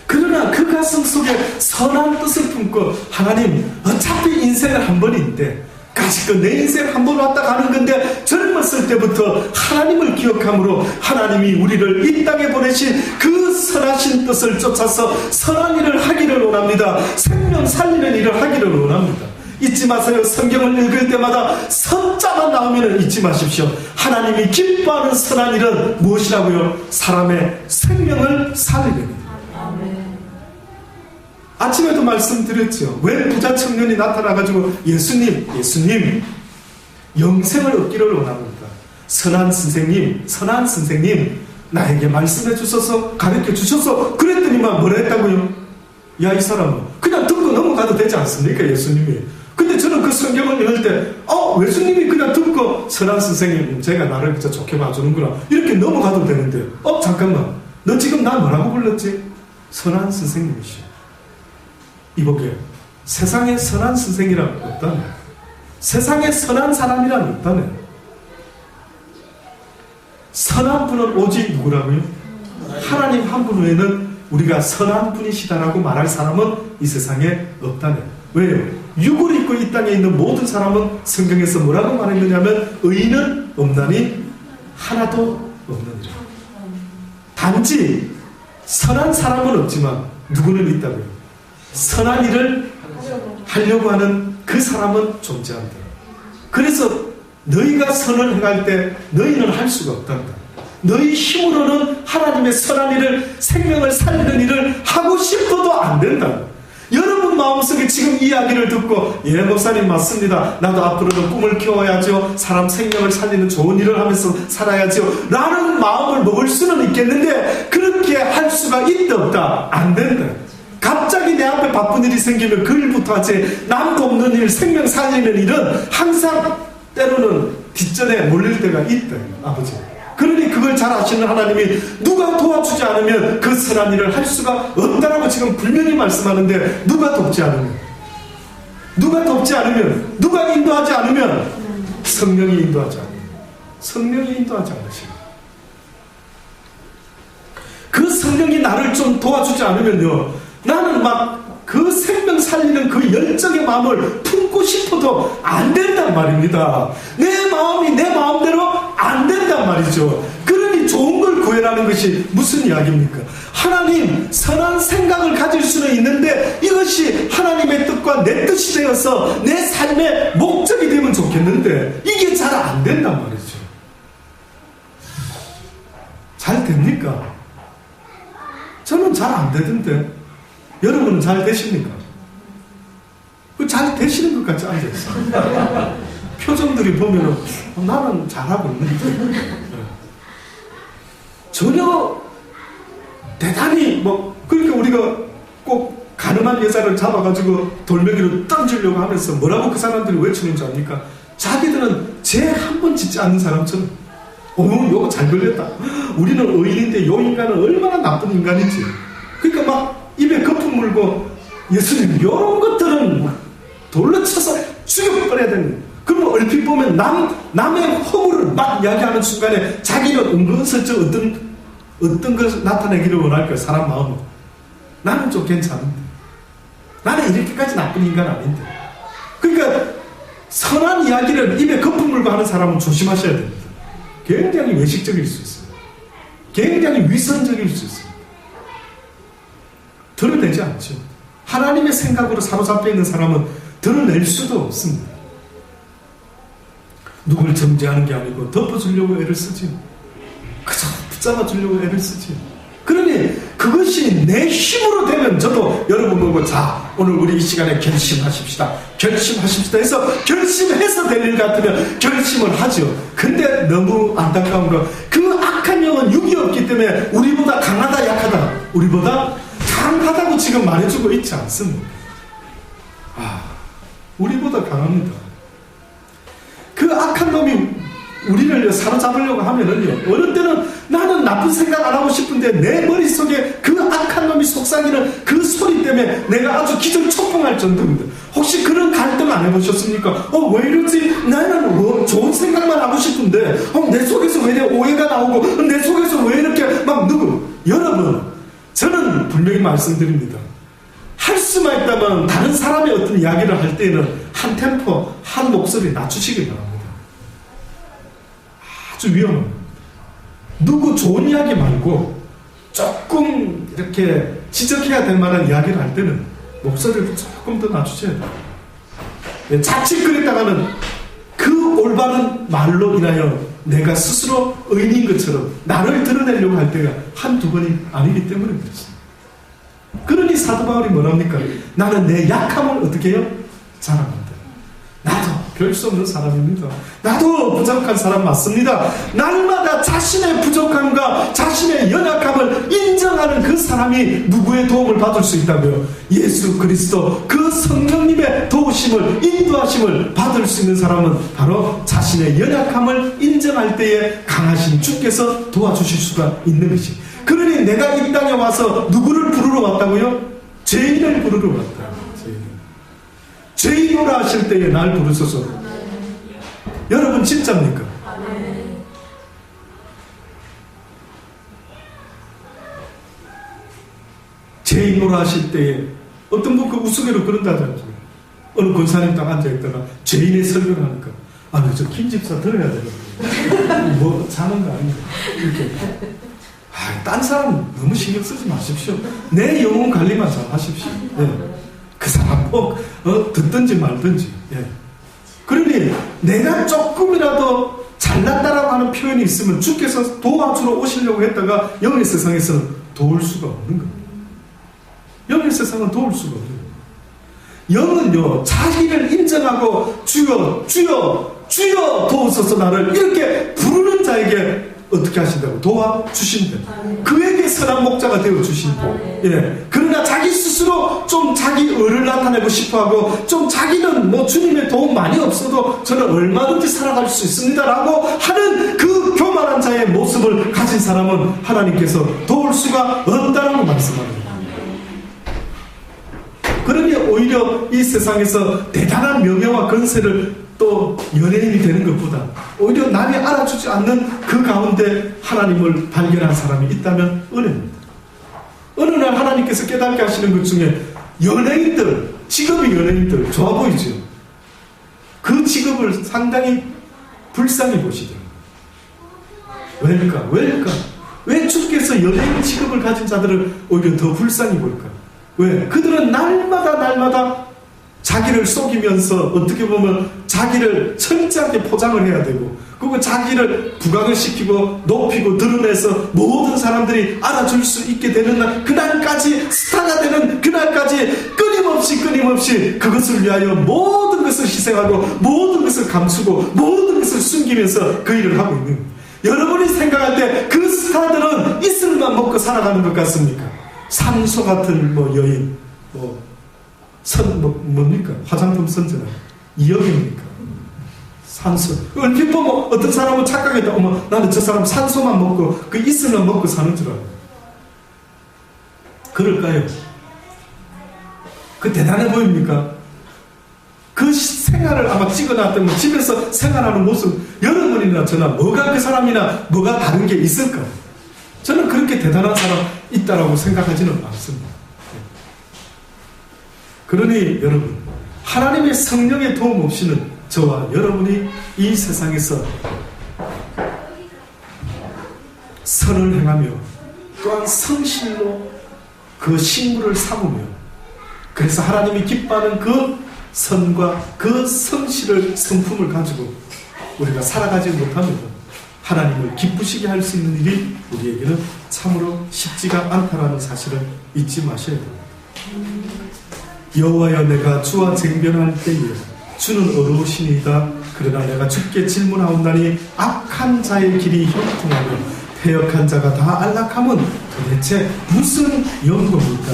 그러나 그 가슴 속에 선한 뜻을 품고 하나님 어차피 인생은 한 번인데 까짓 내 인생 한 번 왔다 가는 건데 젊었을 때부터 하나님을 기억함으로 하나님이 우리를 이 땅에 보내신 그 선하신 뜻을 쫓아서 선한 일을 하기를 원합니다. 생명 살리는 일을 하기를 원합니다. 잊지 마세요. 성경을 읽을 때마다 선자만 나오면 잊지 마십시오. 하나님이 기뻐하는 선한 일은 무엇이라고요? 사람의 생명을 살리는 일. 아침에도 말씀드렸죠. 왜 부자 청년이 나타나가지고 예수님 영생을 얻기를 원합니다. 선한 선생님 나에게 말씀해 주셔서 가르쳐 주셔서 그랬더니만 뭐라 했다고요? 야 이 사람은 그냥 듣고 넘어가도 되지 않습니까? 예수님이. 근데 저는 그 성경을 읽을 때 예수님이 그냥 듣고 선한 선생님 제가 나를 진짜 좋게 봐주는구나 이렇게 넘어가도 되는데 잠깐만 너 지금 나 뭐라고 불렀지? 선한 선생님이시. 이보게 세상에 선한 선생이란 없다네. 세상에 선한 사람이란 없다네. 선한 분은 오직 누구라고요? 하나님 한 분 외에는 우리가 선한 분이시다라고 말할 사람은 이 세상에 없다네. 왜요? 육을 입고 이 땅에 있는 모든 사람은 성경에서 뭐라고 말했느냐면 의인은 없나니 하나도 없느니라. 단지 선한 사람은 없지만 누구는 있다고요? 선한 일을 하려고 하는 그 사람은 존재한다. 그래서 너희가 선을 행할 때 너희는 할 수가 없단다. 너희 힘으로는 하나님의 선한 일을, 생명을 살리는 일을 하고 싶어도 안 된다. 여러분 마음속에 지금 이야기를 듣고 예 목사님 맞습니다. 나도 앞으로는 꿈을 키워야죠. 사람 생명을 살리는 좋은 일을 하면서 살아야죠. 라는 마음을 먹을 수는 있겠는데 그렇게 할 수가 있다 없다? 안 된다. 갑자기 내 앞에 바쁜 일이 생기면 그 일부터 하지 남 돕는 일, 생명 살리는 일은 항상 때로는 뒷전에 몰릴 때가 있다. 아버지. 그러니 그걸 잘 아시는 하나님이 누가 도와주지 않으면 그 선한 일을 할 수가 없다라고 지금 분명히 말씀하는데 누가 돕지 않으면 누가 인도하지 않으면 성령이 인도하지 않으면 성령이 인도하지 않으시면 그 성령이 나를 좀 도와주지 않으면요 나는 막 그 생명 살리는 그 열정의 마음을 품고 싶어도 안 된단 말입니다. 내 마음이 내 마음대로 안 된단 말이죠. 그러니 좋은 걸 구해라는 것이 무슨 이야기입니까? 하나님 선한 생각을 가질 수는 있는데 이것이 하나님의 뜻과 내 뜻이 되어서 내 삶의 목적이 되면 좋겠는데 이게 잘 안 된단 말이죠. 잘 됩니까? 저는 잘 안 되던데 여러분은 잘 되십니까? 잘 되시는 것 같지 않으세요? 표정들이 보면은 나는 잘하고 있는데 전혀 대단히 그러니까 우리가 꼭 가늠한 여자를 잡아가지고 돌멩이로 던지려고 하면서 뭐라고 그 사람들이 외치는 줄 압니까? 자기들은 죄 한 번 짓지 않는 사람처럼 요거 잘 걸렸다. 우리는 의인인데 요 인간은 얼마나 나쁜 인간인지. 그러니까 막 입에 거품 물고 예수님 이런 것들은 돌로 쳐서 죽여버려야 되는 거예요. 그러면 얼핏 보면 남의 허물을 막 이야기하는 순간에 자기는 은근슬쩍 어떤 것을 나타내기를 원할까요? 사람 마음은 나는 좀 괜찮은데 나는 이렇게까지 나쁜 인간 아닌데. 그러니까 선한 이야기를 입에 거품 물고 하는 사람은 조심하셔야 됩니다. 굉장히 외식적일 수 있어요. 굉장히 위선적일 수 있어요. 드러내지 않죠. 하나님의 생각으로 사로잡혀 있는 사람은 드러낼 수도 없습니다. 누굴 정죄하는 게 아니고 덮어주려고 애를 쓰지. 그저 붙잡아주려고 애를 쓰지. 그러니 그것이 내 힘으로 되면 저도 여러분 보고 자 오늘 우리 이 시간에 결심하십시다 해서 결심해서 될 일 같으면 결심을 하죠. 근데 너무 안타까운 건 그 악한 영은 육이 없기 때문에 우리보다 강하다 약하다 우리보다 강하다고 지금 말해주고 있지 않습니다. 우리보다 강합니다. 그 악한 놈이 우리를 사로잡으려고 하면은요, 어느 때는 나는 나쁜 생각 안 하고 싶은데 내 머릿속에 그 악한 놈이 속삭이는 그 소리 때문에 내가 아주 기절초풍할 정도입니다. 혹시 그런 갈등 안 해보셨습니까? 왜 이러지? 나는 좋은 생각만 하고 싶은데 내 속에서 왜 이렇게 오해가 나오고 내 속에서 왜 이렇게 막 여러분 저는 분명히 말씀드립니다. 할 수만 있다면 다른 사람의 어떤 이야기를 할 때는 한 템포, 한 목소리 낮추시기 바랍니다. 아주 위험합니다. 누구 좋은 이야기 말고 조금 이렇게 지적해야 될 만한 이야기를 할 때는 목소리를 조금 더 낮추셔야 돼요. 자칫 그랬다가는 그 올바른 말로 인하여 내가 스스로 의인인 것처럼 나를 드러내려고 할 때가 한두 번이 아니기 때문에 그렇습니다. 그러니 사도 바울이 뭐랍니까? 나는 내 약함을 어떻게 해요? 자랑한다. 나도 별 수 없는 사람입니다. 나도 부족한 사람 맞습니다. 날마다 자신의 부족함과 자신의 연약함을 인정하는 그 사람이 누구의 도움을 받을 수 있다고요? 예수 그리스도 그 성령님의 도우심을 인도하심을 받을 수 있는 사람은 바로 자신의 연약함을 인정할 때에 강하신 주께서 도와주실 수가 있는 것이. 그러니 내가 이 땅에 와서 누구를 부르러 왔다고요? 죄인을 부르러 왔다. 죄인으로 하실 때에 날 부르소서. 여러분 진짜입니까? 죄인으로 하실 때에 어떤 분 그 우스개로 그런다지 않습니까? 어느 권사님 딱 앉아있다가 죄인의 설교를 하니까 저 김집사 들어야 되거든요. 뭐 자는 거 아닌가 이렇게. 딴 사람 너무 신경 쓰지 마십시오. 내 영혼 관리만 잘 하십시오. 네. 그 사람 듣든지 말든지. 예. 그러니 내가 조금이라도 잘났다라고 하는 표현이 있으면 주께서 도와주러 오시려고 했다가 영의 세상에서는 도울 수가 없는 겁니다. 영의 세상은 도울 수가 없는 겁니다. 영은요, 자기를 인정하고 주여 주여 주여 도우소서 나를 이렇게 부르는 자에게 어떻게 하신다고? 도와주신다. 그에게 선한 목자가 되어주신다. 예. 그러나 자기 스스로 좀 자기 의를 나타내고 싶어하고 좀 자기는 뭐 주님의 도움 많이 없어도 저는 얼마든지 살아갈 수 있습니다라고 하는 그 교만한 자의 모습을 가진 사람은 하나님께서 도울 수가 없다라고 말씀합니다. 그러니 오히려 이 세상에서 대단한 명예와 권세를 또 연예인이 되는 것보다 오히려 남이 알아주지 않는 그 가운데 하나님을 발견한 사람이 있다면 은혜입니다. 어느 날 하나님께서 깨닫게 하시는 것 중에 연예인들, 직업이 연예인들 좋아 보이죠. 그 직업을 상당히 불쌍히 보시더라고요. 왜일까? 왜 주께서 연예인 직업을 가진 자들을 오히려 더 불쌍히 볼까? 왜? 그들은 날마다 자기를 속이면서 어떻게 보면 자기를 철저하게 포장을 해야 되고 그리고 자기를 부각을 시키고 높이고 드러내서 모든 사람들이 알아줄 수 있게 되는 날, 그날까지 스타가 되는 그날까지 끊임없이 그것을 위하여 모든 것을 희생하고 모든 것을 감추고 모든 것을 숨기면서 그 일을 하고 있는 거예요. 여러분이 생각할 때 그 스타들은 이슬만 먹고 살아가는 것 같습니까? 산소 같은 여인 뭡니까? 화장품 선전은 이역입니까? 산소. 얼핏 보면 어떤 사람은 착각했다. 어머, 나는 저 사람 산소만 먹고 그 이슬만 먹고 사는 줄 알아요. 그럴까요? 그 대단해 보입니까? 그 생활을 아마 찍어놨다면 집에서 생활하는 모습, 여러분이나 저나 뭐가 그 사람이나 뭐가 다른 게 있을까? 저는 그렇게 대단한 사람 있다라고 생각하지는 않습니다. 그러니 여러분, 하나님의 성령의 도움 없이는 저와 여러분이 이 세상에서 선을 행하며 또한 성실로 그 식물을 삼으며 그래서 하나님이 기뻐하는 그 선과 그 성실을 성품을 가지고 우리가 살아가지 못하면 하나님을 기쁘시게 할 수 있는 일이 우리에게는 참으로 쉽지가 않다는 사실을 잊지 마셔야 됩니다. 여호와여, 내가 주와 쟁변할 때에 주는 어려우시니이다. 그러나 내가 주께 질문하옵나니 악한 자의 길이 형통하며 패역한 자가 다 안락함은 도대체 무슨 연고일까?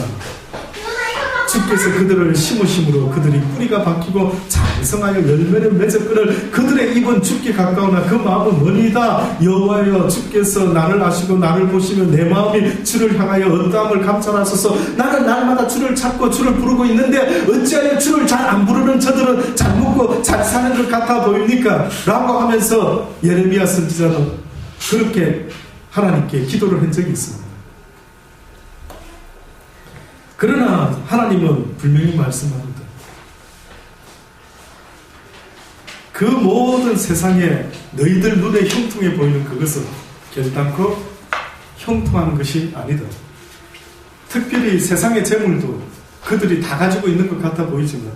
주께서 그들을 심으심으로 그들이 뿌리가 박히고 장성하여 열매를 맺었거늘 그들의 입은 죽기 가까우나 그 마음은 머니다. 여호와여, 주께서 나를 아시고 나를 보시며 내 마음이 주를 향하여 어떠함을 감찰하소서. 나는 날마다 주를 찾고 주를 부르고 있는데 어찌하여 주를 잘 안 부르는 저들은 잘 먹고 잘 사는 것 같아 보입니까? 라고 하면서 예레미야 선지자는 그렇게 하나님께 기도를 한 적이 있습니다. 그러나 하나님은 분명히 말씀합니다. 그 모든 세상에 너희들 눈에 형통해 보이는 그것은 결단코 형통하는 것이 아니다. 특별히 세상의 재물도 그들이 다 가지고 있는 것 같아 보이지만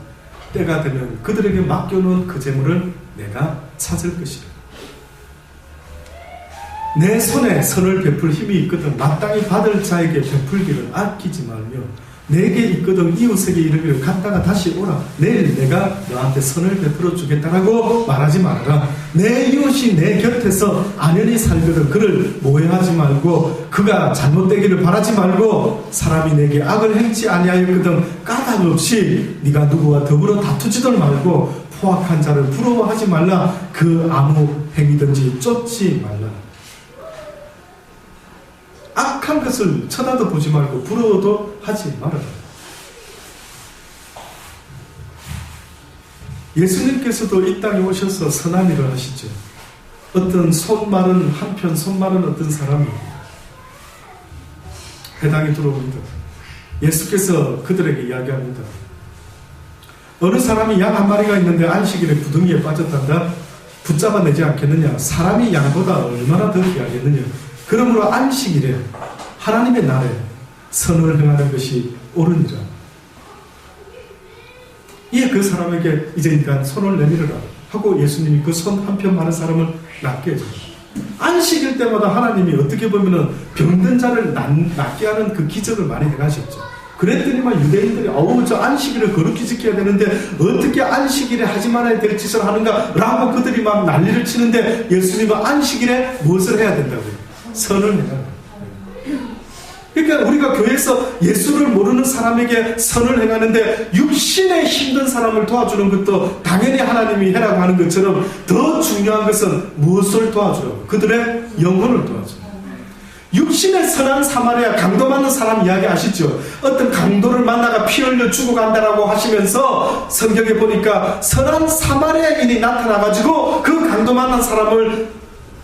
때가 되면 그들에게 맡겨놓은 그 재물을 내가 찾을 것이다. 내 손에 선을 베풀 힘이 있거든 마땅히 받을 자에게 베풀기를 아끼지 말며 내게 있거든 이웃에게 이르기를 갔다가 다시 오라. 내일 내가 너한테 선을 베풀어 주겠다라고 말하지 말아라. 내 이웃이 내 곁에서 안연히 살거든 그를 모해하지 말고 그가 잘못되기를 바라지 말고 사람이 내게 악을 행치 아니하였거든 까닭 없이 네가 누구와 더불어 다투지들 말고 포악한 자를 부러워하지 말라. 그 아무 행위든지 쫓지 말라. 악한 것을 쳐다도 보지 말고 부러워도 하지 말아라. 예수님께서도 이 땅에 오셔서 선한 일을 하시죠. 어떤 손마른 한편 손마른 어떤 사람이 회당에 들어옵니다. 예수께서 그들에게 이야기합니다. 어느 사람이 양 한 마리가 있는데 안식일에 구덩이에 빠졌단다. 붙잡아내지 않겠느냐. 사람이 양보다 얼마나 더 귀하겠느냐. 그러므로 안식일에 하나님의 날에 선을 행하는 것이 옳으니라. 예, 그 사람에게 이제 일단 손을 내밀어라 하고 예수님이 그 손 한편 많은 사람을 낫게 해줘요. 안식일 때마다 하나님이 어떻게 보면은 병든 자를 낫게 하는 그 기적을 많이 행하셨죠. 그랬더니만 유대인들이 저 안식일을 거룩히 지켜야 되는데 어떻게 안식일에 하지 말아야 될 짓을 하는가 라고 그들이 막 난리를 치는데 예수님은 안식일에 무엇을 해야 된다고요? 선을 해야 돼요. 그러니까 우리가 교회에서 예수를 모르는 사람에게 선을 행하는데 육신에 힘든 사람을 도와주는 것도 당연히 하나님이 해라고 하는 것처럼 더 중요한 것은 무엇을 도와주라고? 그들의 영혼을 도와줘요. 육신의 선한 사마리아 강도 맞는 사람 이야기 아시죠? 어떤 강도를 만나가 피 흘려 죽어간다라고 하시면서 성경에 보니까 선한 사마리아인이 나타나가지고 그 강도 만난 사람을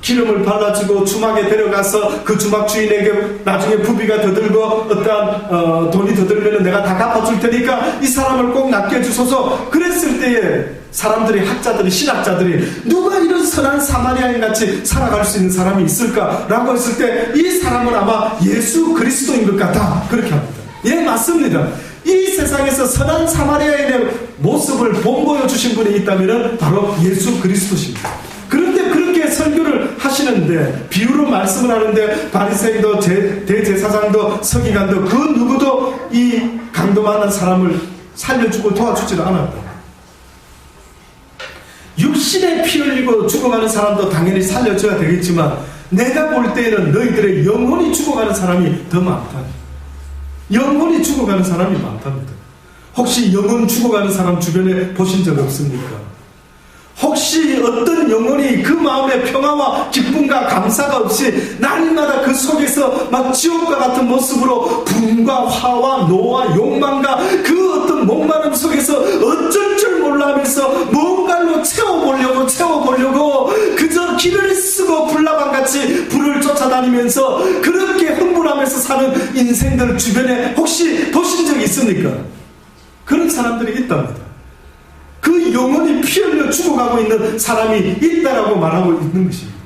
기름을 발라주고 주막에 데려가서 그 주막 주인에게 나중에 부비가 더 들고 어떠한 돈이 더 들면 내가 다 갚아줄 테니까 이 사람을 꼭 낫게 해주소서. 그랬을 때에 사람들이 학자들이 신학자들이 누가 이런 선한 사마리아인 같이 살아갈 수 있는 사람이 있을까라고 했을 때 이 사람은 아마 예수 그리스도인 것 같다 그렇게 합니다. 예, 맞습니다. 이 세상에서 선한 사마리아인의 모습을 본보여주신 분이 있다면 바로 예수 그리스도십니다. 그런데 그렇게 설교를 하시는데 비유로 말씀을 하는데 바리새인도 대제사장도 서기관도 그 누구도 이 강도 만난 사람을 살려주고 도와주지를 않았다. 육신에 피 흘리고 죽어가는 사람도 당연히 살려줘야 되겠지만 내가 볼 때에는 너희들의 영혼이 죽어가는 사람이 더 많다. 영혼이 죽어가는 사람이 많답니다. 혹시 영혼 죽어가는 사람 주변에 보신 적 없습니까? 혹시 어떤 영혼이 그 마음의 평화와 기쁨과 감사가 없이 날마다 그 속에서 막 지옥과 같은 모습으로 분과 화와 노와 욕망과 그 어떤 목마름 속에서 어쩔 줄 몰라 하면서 뭔가로 채워보려고 그저 길을 쓰고 불나방같이 불을 쫓아다니면서 그렇게 흥분하면서 사는 인생들 주변에 혹시 보신 적이 있습니까? 그런 사람들이 있답니다. 그 영혼이 피 흘려 죽어가고 있는 사람이 있다라고 말하고 있는 것입니다.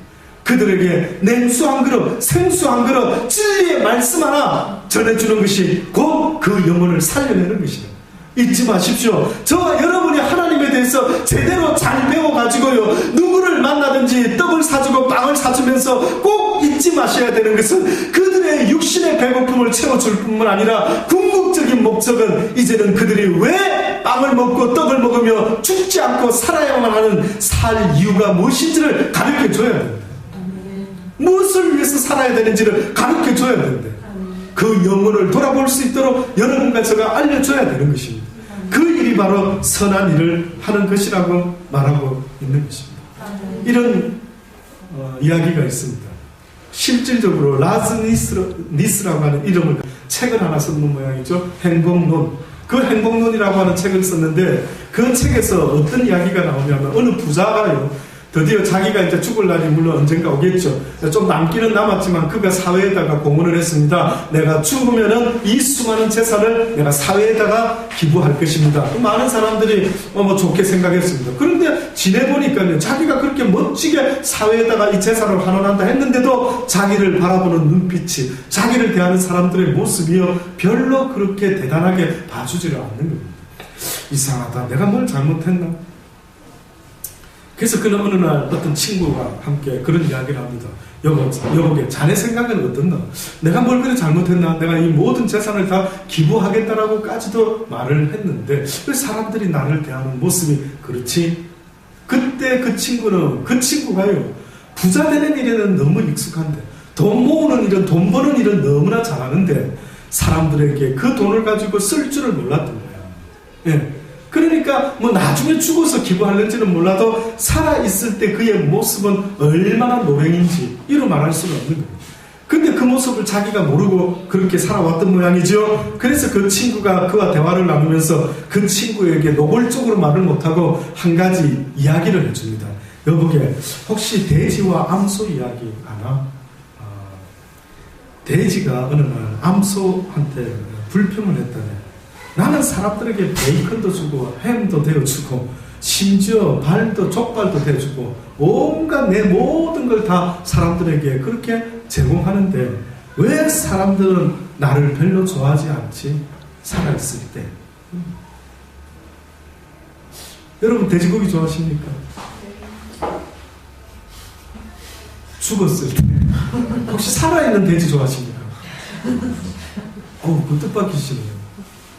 그들에게 냉수 한 그릇, 생수 한 그릇, 진리의 말씀 하나 전해주는 것이 곧 그 영혼을 살려내는 것이다. 잊지 마십시오. 저와 여러분이 하나님에 대해서 제대로 잘 배워가지고요, 누구를 만나든지 떡을 사주고 빵을 사주면서 꼭 잊지 마셔야 되는 것은 그들의 육신의 배고픔을 채워줄 뿐만 아니라 궁극적인 목적은 이제는 그들이 왜 빵을 먹고 떡을 먹으며 죽지 않고 살아야만 하는 살 이유가 무엇인지를 가르쳐줘야 됩니다. 무엇을 위해서 살아야 되는지를 가르쳐줘야 됩니다. 그 영혼을 돌아볼 수 있도록 여러분과 제가 알려줘야 되는 것입니다. 그 일이 바로 선한 일을 하는 것이라고 말하고 있는 것입니다. 이런 이야기가 있습니다. 실질적으로 라즈니스라고 하는 이름을 책을 하나 썼는 모양이죠. 행복론. 그 행복론이라고 하는 책을 썼는데 그 책에서 어떤 이야기가 나오냐면 어느 부자가요, 드디어 자기가 이제 죽을 날이 물론 언젠가 오겠죠. 좀 남기는 남았지만 그가 사회에다가 공헌을 했습니다. 내가 죽으면은 이 수많은 재산을 내가 사회에다가 기부할 것입니다. 많은 사람들이 뭐 좋게 생각했습니다. 그런데 지내보니까요, 자기가 그렇게 멋지게 사회에다가 이 재산을 환원한다 했는데도 자기를 바라보는 눈빛이, 자기를 대하는 사람들의 모습이요, 별로 그렇게 대단하게 봐주지를 않는 겁니다. 이상하다. 내가 뭘 잘못했나? 그래서 그는 어느 날 어떤 친구와 함께 그런 이야기를 합니다. 여보게, 자네 생각은 어떻나? 내가 뭘 그래 잘못했나? 내가 이 모든 재산을 다 기부하겠다라고까지도 말을 했는데 왜 사람들이 나를 대하는 모습이 그렇지? 그때 그 친구가요, 부자 되는 일에는 너무 익숙한데, 돈 모으는 일은, 돈 버는 일은 너무나 잘하는데 사람들에게 그 돈을 가지고 쓸 줄을 몰랐던 거야. 예. 그러니까 뭐 나중에 죽어서 기부하는지는 몰라도 살아있을 때 그의 모습은 얼마나 노랭인지 이루 말할 수는 없는 거예요. 근데 그 모습을 자기가 모르고 그렇게 살아왔던 모양이죠. 그래서 그 친구가 그와 대화를 나누면서 그 친구에게 노골적으로 말을 못하고 한 가지 이야기를 해줍니다. 여보게, 혹시 돼지와 암소 이야기 아나? 돼지가 어느 날 암소한테 불평을 했다네. 나는 사람들에게 베이컨도 주고 햄도 대어주고 심지어 발도 족발도 대주고 온갖 내 모든 걸 다 사람들에게 그렇게 제공하는데 왜 사람들은 나를 별로 좋아하지 않지? 살아있을 때. 여러분 돼지고기 좋아하십니까? 죽었을 때. 혹시 살아있는 돼지 좋아하십니까? 그 뜻밖이시네요.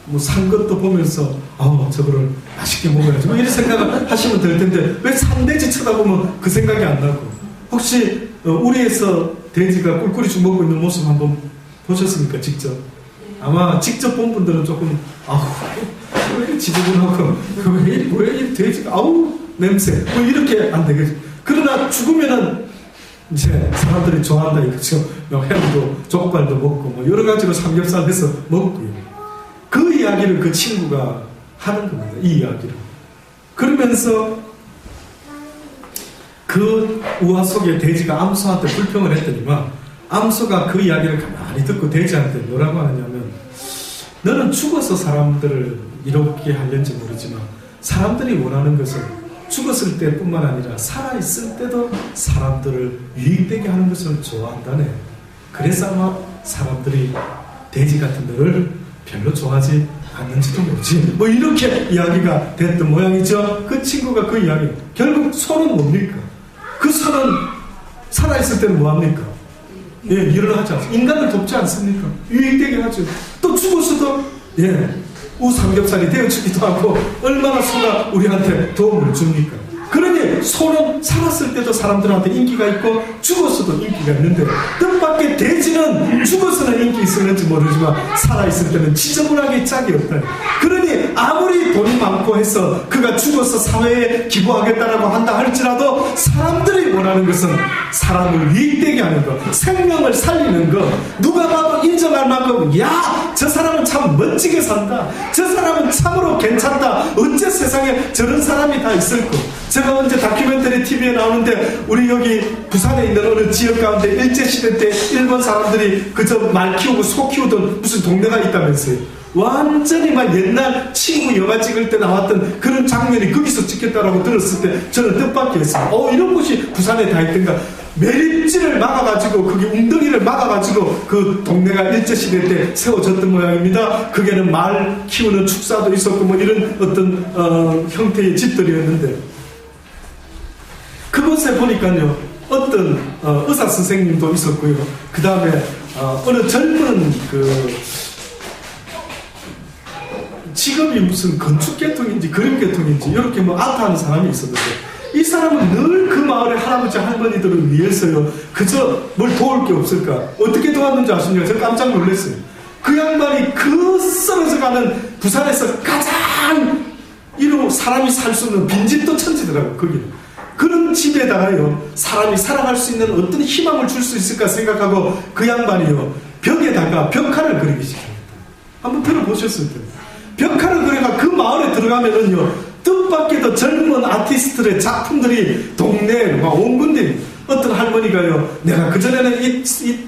뭐 산 것도 보면서 저거를 맛있게 먹어야지 뭐 이런 생각을 하시면 될 텐데 왜 산돼지 쳐다보면 그 생각이 안 나고, 혹시 우리에서 돼지가 꿀꿀이 죽 먹고 있는 모습 한번 보셨습니까? 직접? 아마 직접 본 분들은 조금 왜 이렇게 지저분하고 왜 이 돼지가 냄새 뭐 이렇게 안 되겠죠. 그러나 죽으면은 이제 사람들이 좋아한다 이거죠. 햄도 족발도 먹고 뭐 여러 가지로 삼겹살 해서 먹고요. 그 이야기를 그 친구가 하는 겁니다. 이 이야기를. 그러면서 그 우화 속에 돼지가 암소한테 불평을 했더니만 암소가 그 이야기를 가만히 듣고 돼지한테 뭐라고 하느냐면, 너는 죽어서 사람들을 이롭게 하려는지 모르지만 사람들이 원하는 것은 죽었을 때뿐만 아니라 살아있을 때도 사람들을 유익되게 하는 것을 좋아한다네. 그래서 아마 사람들이 돼지 같은 너를 별로 좋아하지 않는지도 모르지. 뭐 이렇게 이야기가 됐던 모양이죠. 그 친구가 그 이야기. 결국 소는 뭡니까? 그 소는 살아있을 때는 뭐합니까? 일을 하지 않습니까? 인간을 돕지 않습니까? 유익되게 하죠. 또 죽어서도 우삼겹살이 되어주기도 하고 얼마나 소가 우리한테 도움을 줍니까? 그러니 소는 살았을 때도 사람들한테 인기가 있고 죽어서도 인기가 있는데, 뜻밖의 돼지는 죽어서는 인기 있었는지 모르지만 살아있을 때는 지저분하게 짝이 없다. 그러니 아무리 돈이 많고 해서 그가 죽어서 사회에 기부하겠다라고 한다 할지라도 사람들이 원하는 것은 사람을 유익되게 하는 것, 생명을 살리는 것, 누가 봐도 인정할 만큼 저 사람은 참 멋지게 산다, 저 사람은 참으로 괜찮다, 어째 세상에 저런 사람이 다 있을까. 제가 언제 다큐멘터리 TV에 나오는데 우리 여기 부산에 있는 어느 지역 가운데 일제시대 때 일본 사람들이 그저 말 키우고 소 키우던 무슨 동네가 있다면서요. 완전히 막 옛날 친구 영화 찍을 때 나왔던 그런 장면이 거기서 찍혔다라고 들었을 때 저는 뜻밖의 했어요. 이런 곳이 부산에 다 있던가. 매립지를 막아가지고 거기 웅덩이를 막아가지고 그 동네가 일제시대 때 세워졌던 모양입니다. 거기에는 말 키우는 축사도 있었고 뭐 이런 어떤 형태의 집들이었는데, 그곳에 보니까요 어떤 의사 선생님도 있었고요. 그 다음에 어느 젊은 직업이 무슨 건축 계통인지 그림 계통인지 이렇게 뭐 아트하는 사람이 있었는데, 이 사람은 늘 그 마을의 할아버지 할머니들을 위해서요 그저 뭘 도울 게 없을까. 어떻게 도왔는지 아십니까? 제가 깜짝 놀랐어요. 그 양반이 그 썰어져 가는 부산에서 가장 사람이 살 수 없는 빈집도 천지더라고요. 거기는 그런 집에다가요 사람이 살아갈 수 있는 어떤 희망을 줄 수 있을까 생각하고 그 양반이요 벽에다가 벽화를 그리기 시작합니다. 한번 들어보셨을 텐데, 벽화를 그려가 그 마을에 들어가면은요 뜻밖에도 젊은 아티스트들의 작품들이 동네에 막 온 군데, 어떤 할머니가요 내가 그전에는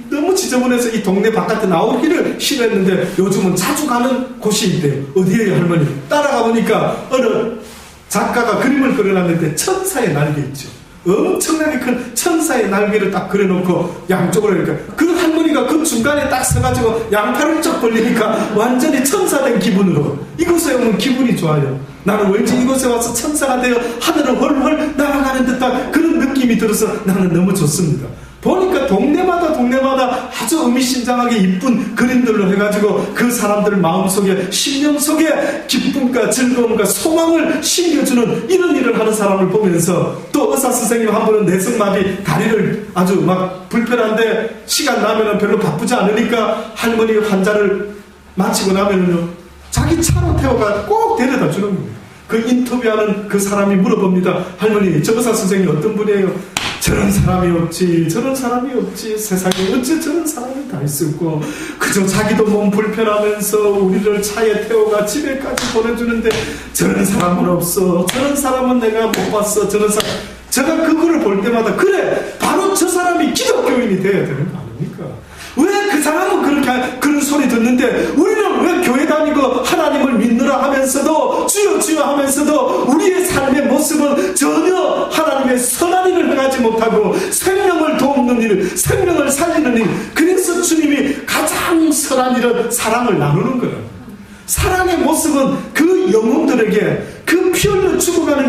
너무 지저분해서 이 동네 바깥에 나오기를 싫어했는데 요즘은 자주 가는 곳이 있대요. 어디에요 할머니? 따라가 보니까 어느 작가가 그림을 그려놨는데 천사의 날개 있죠. 엄청나게 큰 천사의 날개를 딱 그려놓고 양쪽으로 이렇게, 그 할머니가 그 중간에 딱 서가지고 양팔을 쭉 벌리니까 완전히 천사된 기분으로 이곳에 오면 기분이 좋아요. 나는 왠지 이곳에 와서 천사가 되어 하늘을 훨훨 날아가는 듯한 그런 느낌이 들어서 나는 너무 좋습니다. 보니까 동네마다 아주 의미심장하게 이쁜 그림들로 해가지고 그 사람들 마음속에, 심령 속에 기쁨과 즐거움과 소망을 심겨주는 이런 일을 하는 사람을 보면서, 또 의사 선생님 한 분은 내성마비, 다리를 아주 막 불편한데 시간 나면은 별로 바쁘지 않으니까 할머니 환자를 마치고 나면은요 자기 차로 태워가 꼭 데려다 주는 겁니다. 그 인터뷰하는 그 사람이 물어봅니다. 할머니, 저 의사 선생님 어떤 분이에요? 저런 사람이 없지. 세상에 어째 저런 사람이 다 있었고, 그저 자기도 몸 불편하면서 우리를 차에 태워가 집에까지 보내주는데 저런 사람은 없어. 저런 사람은 내가 못 봤어. 저런 사람. 제가 그거를 볼 때마다 그래, 바로 저 사람이 기독교인이 돼야 되는 거 아닙니까? 왜 그 사람은 그렇게 그런 소리 듣는데 우리는 왜 교회 다니고 하나님을 믿느라 하면서도 주여 주여 하면서도 우리의 삶의 모습은 전혀 하나님의 선한 일을 행하지 못하고 생명을 돕는 일, 생명을 살리는 일, 그래서 주님이 가장 선한 일은 사랑을 나누는 거예요. 사랑의 모습은 그 영혼들에게, 그 피 흘려 죽어가는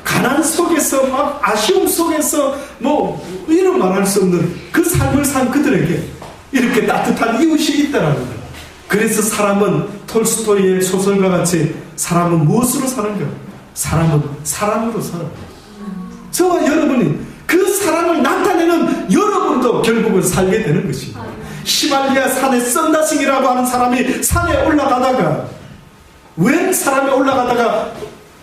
가난 속에서 막 아쉬움 속에서 뭐 이런 말할 수 없는 그 삶을 산 그들에게 이렇게 따뜻한 이웃이 있다라는 거예요. 그래서 사람은 톨스토이의 소설과 같이 사람은 무엇으로 사는가? 사람은 사랑으로 살아요. 저와 여러분이 그 사랑을 나타내는 여러분도 결국은 살게 되는 것입니다. 히말리아 산에 썬다싱이라고 하는 사람이 산에 올라가다가 웬 사람이 올라가다가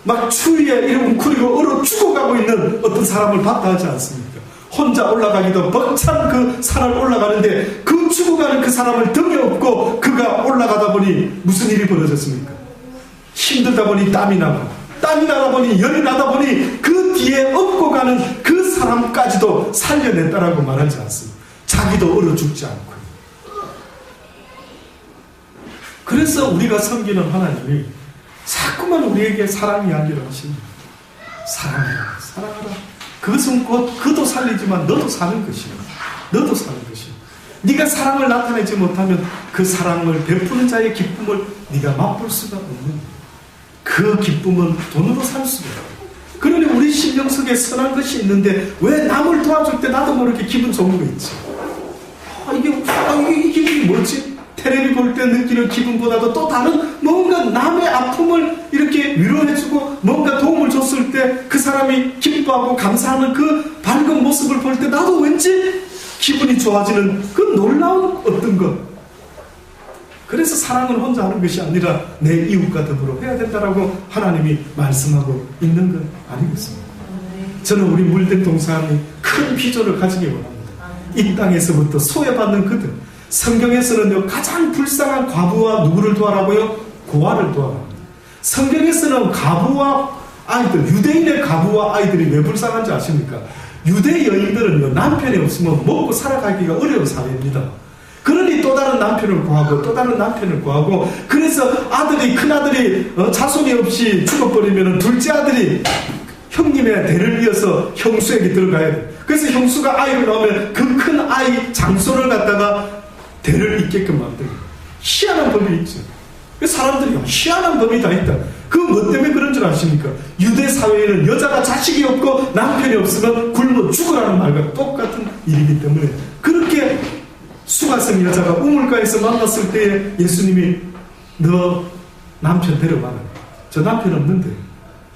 막 추위에 이렇게 웅크리고 얼어 죽어가고 있는 어떤 사람을 봤다 하지 않습니까? 혼자 올라가기도 벅찬 그 산을 올라가는데 그 죽어가는 그 사람을 등에 업고 그가 올라가다 보니 무슨 일이 벌어졌습니까? 힘들다 보니 땀이 나고 땀이 나다 보니 열이 나다 보니 그 뒤에 업고 가는 그 사람까지도 살려냈다라고 말하지 않습니다. 자기도 얼어 죽지 않고. 그래서 우리가 섬기는 하나님이 자꾸만 우리에게 사랑 이야기를 하십니다. 사랑해라, 사랑하라. 그것은 곧 그도 살리지만 너도 사는 것이야. 너도 사는 것이야. 네가 사랑을 나타내지 못하면 그 사랑을 베푸는 자의 기쁨을 네가 맛볼 수가 없는 그 기쁨은 돈으로 살 수가 없어. 그러니 우리 심령 속에 선한 것이 있는데 왜 남을 도와줄 때 나도 모르게 기분 좋은 거 있지? 이게 뭐지? 텔레비 볼 때 느끼는 기분보다도 또 다른 뭔가 남의 아픔을 이렇게 위로해주고 뭔가 도움을 줬을 때 그 사람이 기뻐하고 감사하는 그 밝은 모습을 볼 때 나도 왠지 기분이 좋아지는 그 놀라운 어떤 것. 그래서 사랑은 혼자 하는 것이 아니라 내 이웃과 더불어 해야 된다라고 하나님이 말씀하고 있는 것 아니겠습니까? 저는 우리 물된 동산이 큰 비전을 가지기 원합니다. 이 땅에서부터 소외받는 그들, 성경에서는 가장 불쌍한 과부와 누구를 도와라고요? 고아를 도와랍니다. 성경에서는 과부와 아이들, 유대인의 과부와 아이들이 왜 불쌍한지 아십니까? 유대 여인들은요, 남편이 없으면 먹고 살아가기가 어려운 사회입니다. 그러니 또 다른 남편을 구하고 또 다른 남편을 구하고, 그래서 아들이, 큰아들이 자손이 없이 죽어버리면 둘째 아들이 형님의 대를 이어서 형수에게 들어가야 돼. 그래서 형수가 아이를 낳으면 그 큰 아이 장손을 갖다가 대를 잇게끔 만들고. 희한한 법이 있죠. 사람들이 희한한 법이 다 있다. 그 뭐 때문에 그런 줄 아십니까? 유대 사회에는 여자가 자식이 없고 남편이 없으면 굶어 죽으라는 말과 똑같은 일이기 때문에, 그렇게 수가성 여자가 우물가에서 만났을 때에 예수님이 너 남편 데려와라. 저 남편 없는데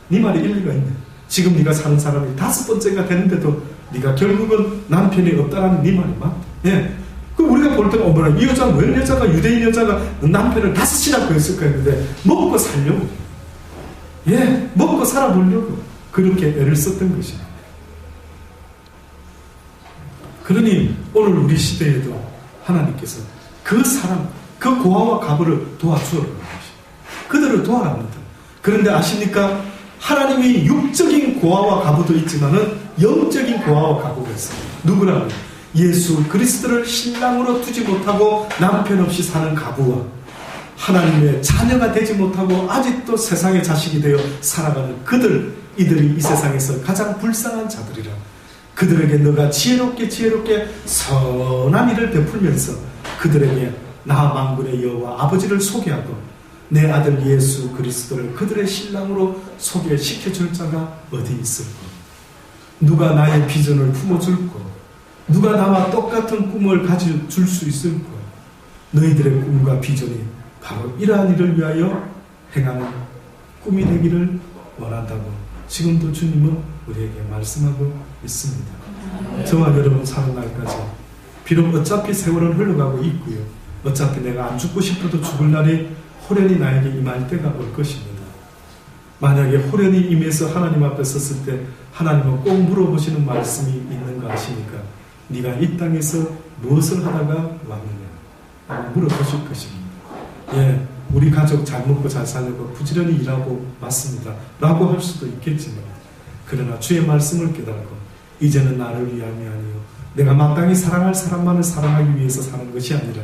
네 말이 일리가 있네. 지금 네가 사는 사람이 5번째가 되는데도 네가 결국은 남편이 없다라는 네 말이 맞다. 예. 그 우리가 볼 때는 어머나 이 여자는 웬 여자가, 유대인 여자가 남편을 5이나 구했을까 했는데 먹고 살려고, 예, 먹고 살아보려고 그렇게 애를 썼던 것입니다. 그러니 오늘 우리 시대에도 하나님께서 그 사람, 그 고아와 과부를 도와주어라는 것입니다. 그들을 도와랍니다. 그런데 아십니까? 하나님이 육적인 고아와 과부도 있지만은 영적인 고아와 과부가 있습니다. 누구라고요? 예수 그리스도를 신랑으로 두지 못하고 남편 없이 사는 과부와 하나님의 자녀가 되지 못하고 아직도 세상의 자식이 되어 살아가는 그들, 이들이 이 세상에서 가장 불쌍한 자들이라. 그들에게 너가 지혜롭게 선한 일을 베풀면서 그들에게 나 만군의 여호와 아버지를 소개하고 내 아들 예수 그리스도를 그들의 신랑으로 소개시켜줄 자가 어디 있을까? 누가 나의 비전을 품어줄까? 누가 나와 똑같은 꿈을 가져줄 수 있을까? 너희들의 꿈과 비전이 바로 이러한 일을 위하여 행하는 꿈이 되기를 원한다고 지금도 주님은 우리에게 말씀하고 있습니다. 저와 여러분 사는 날까지 비록 어차피 세월은 흘러가고 있고요, 어차피 내가 안 죽고 싶어도 죽을 날이 호련히 나에게 임할 때가 올 것입니다. 만약에 호련히 임해서 하나님 앞에 섰을 때 하나님은 꼭 물어보시는 말씀이 있는 거 아십니까? 네가 이 땅에서 무엇을 하다가 왔느냐 물어보실 것입니다. 예, 우리 가족 잘 먹고 잘 살려고 부지런히 일하고 맞습니다 라고 할 수도 있겠지만, 그러나 주의 말씀을 깨닫고 이제는 나를 위함이 아니요 내가 마땅히 사랑할 사람만을 사랑하기 위해서 사는 것이 아니라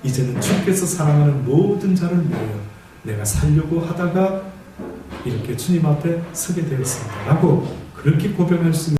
이제는 주께서 사랑하는 모든 자를 위하여 내가 살려고 하다가 이렇게 주님 앞에 서게 되었습니다 라고 그렇게 고백할 수 있는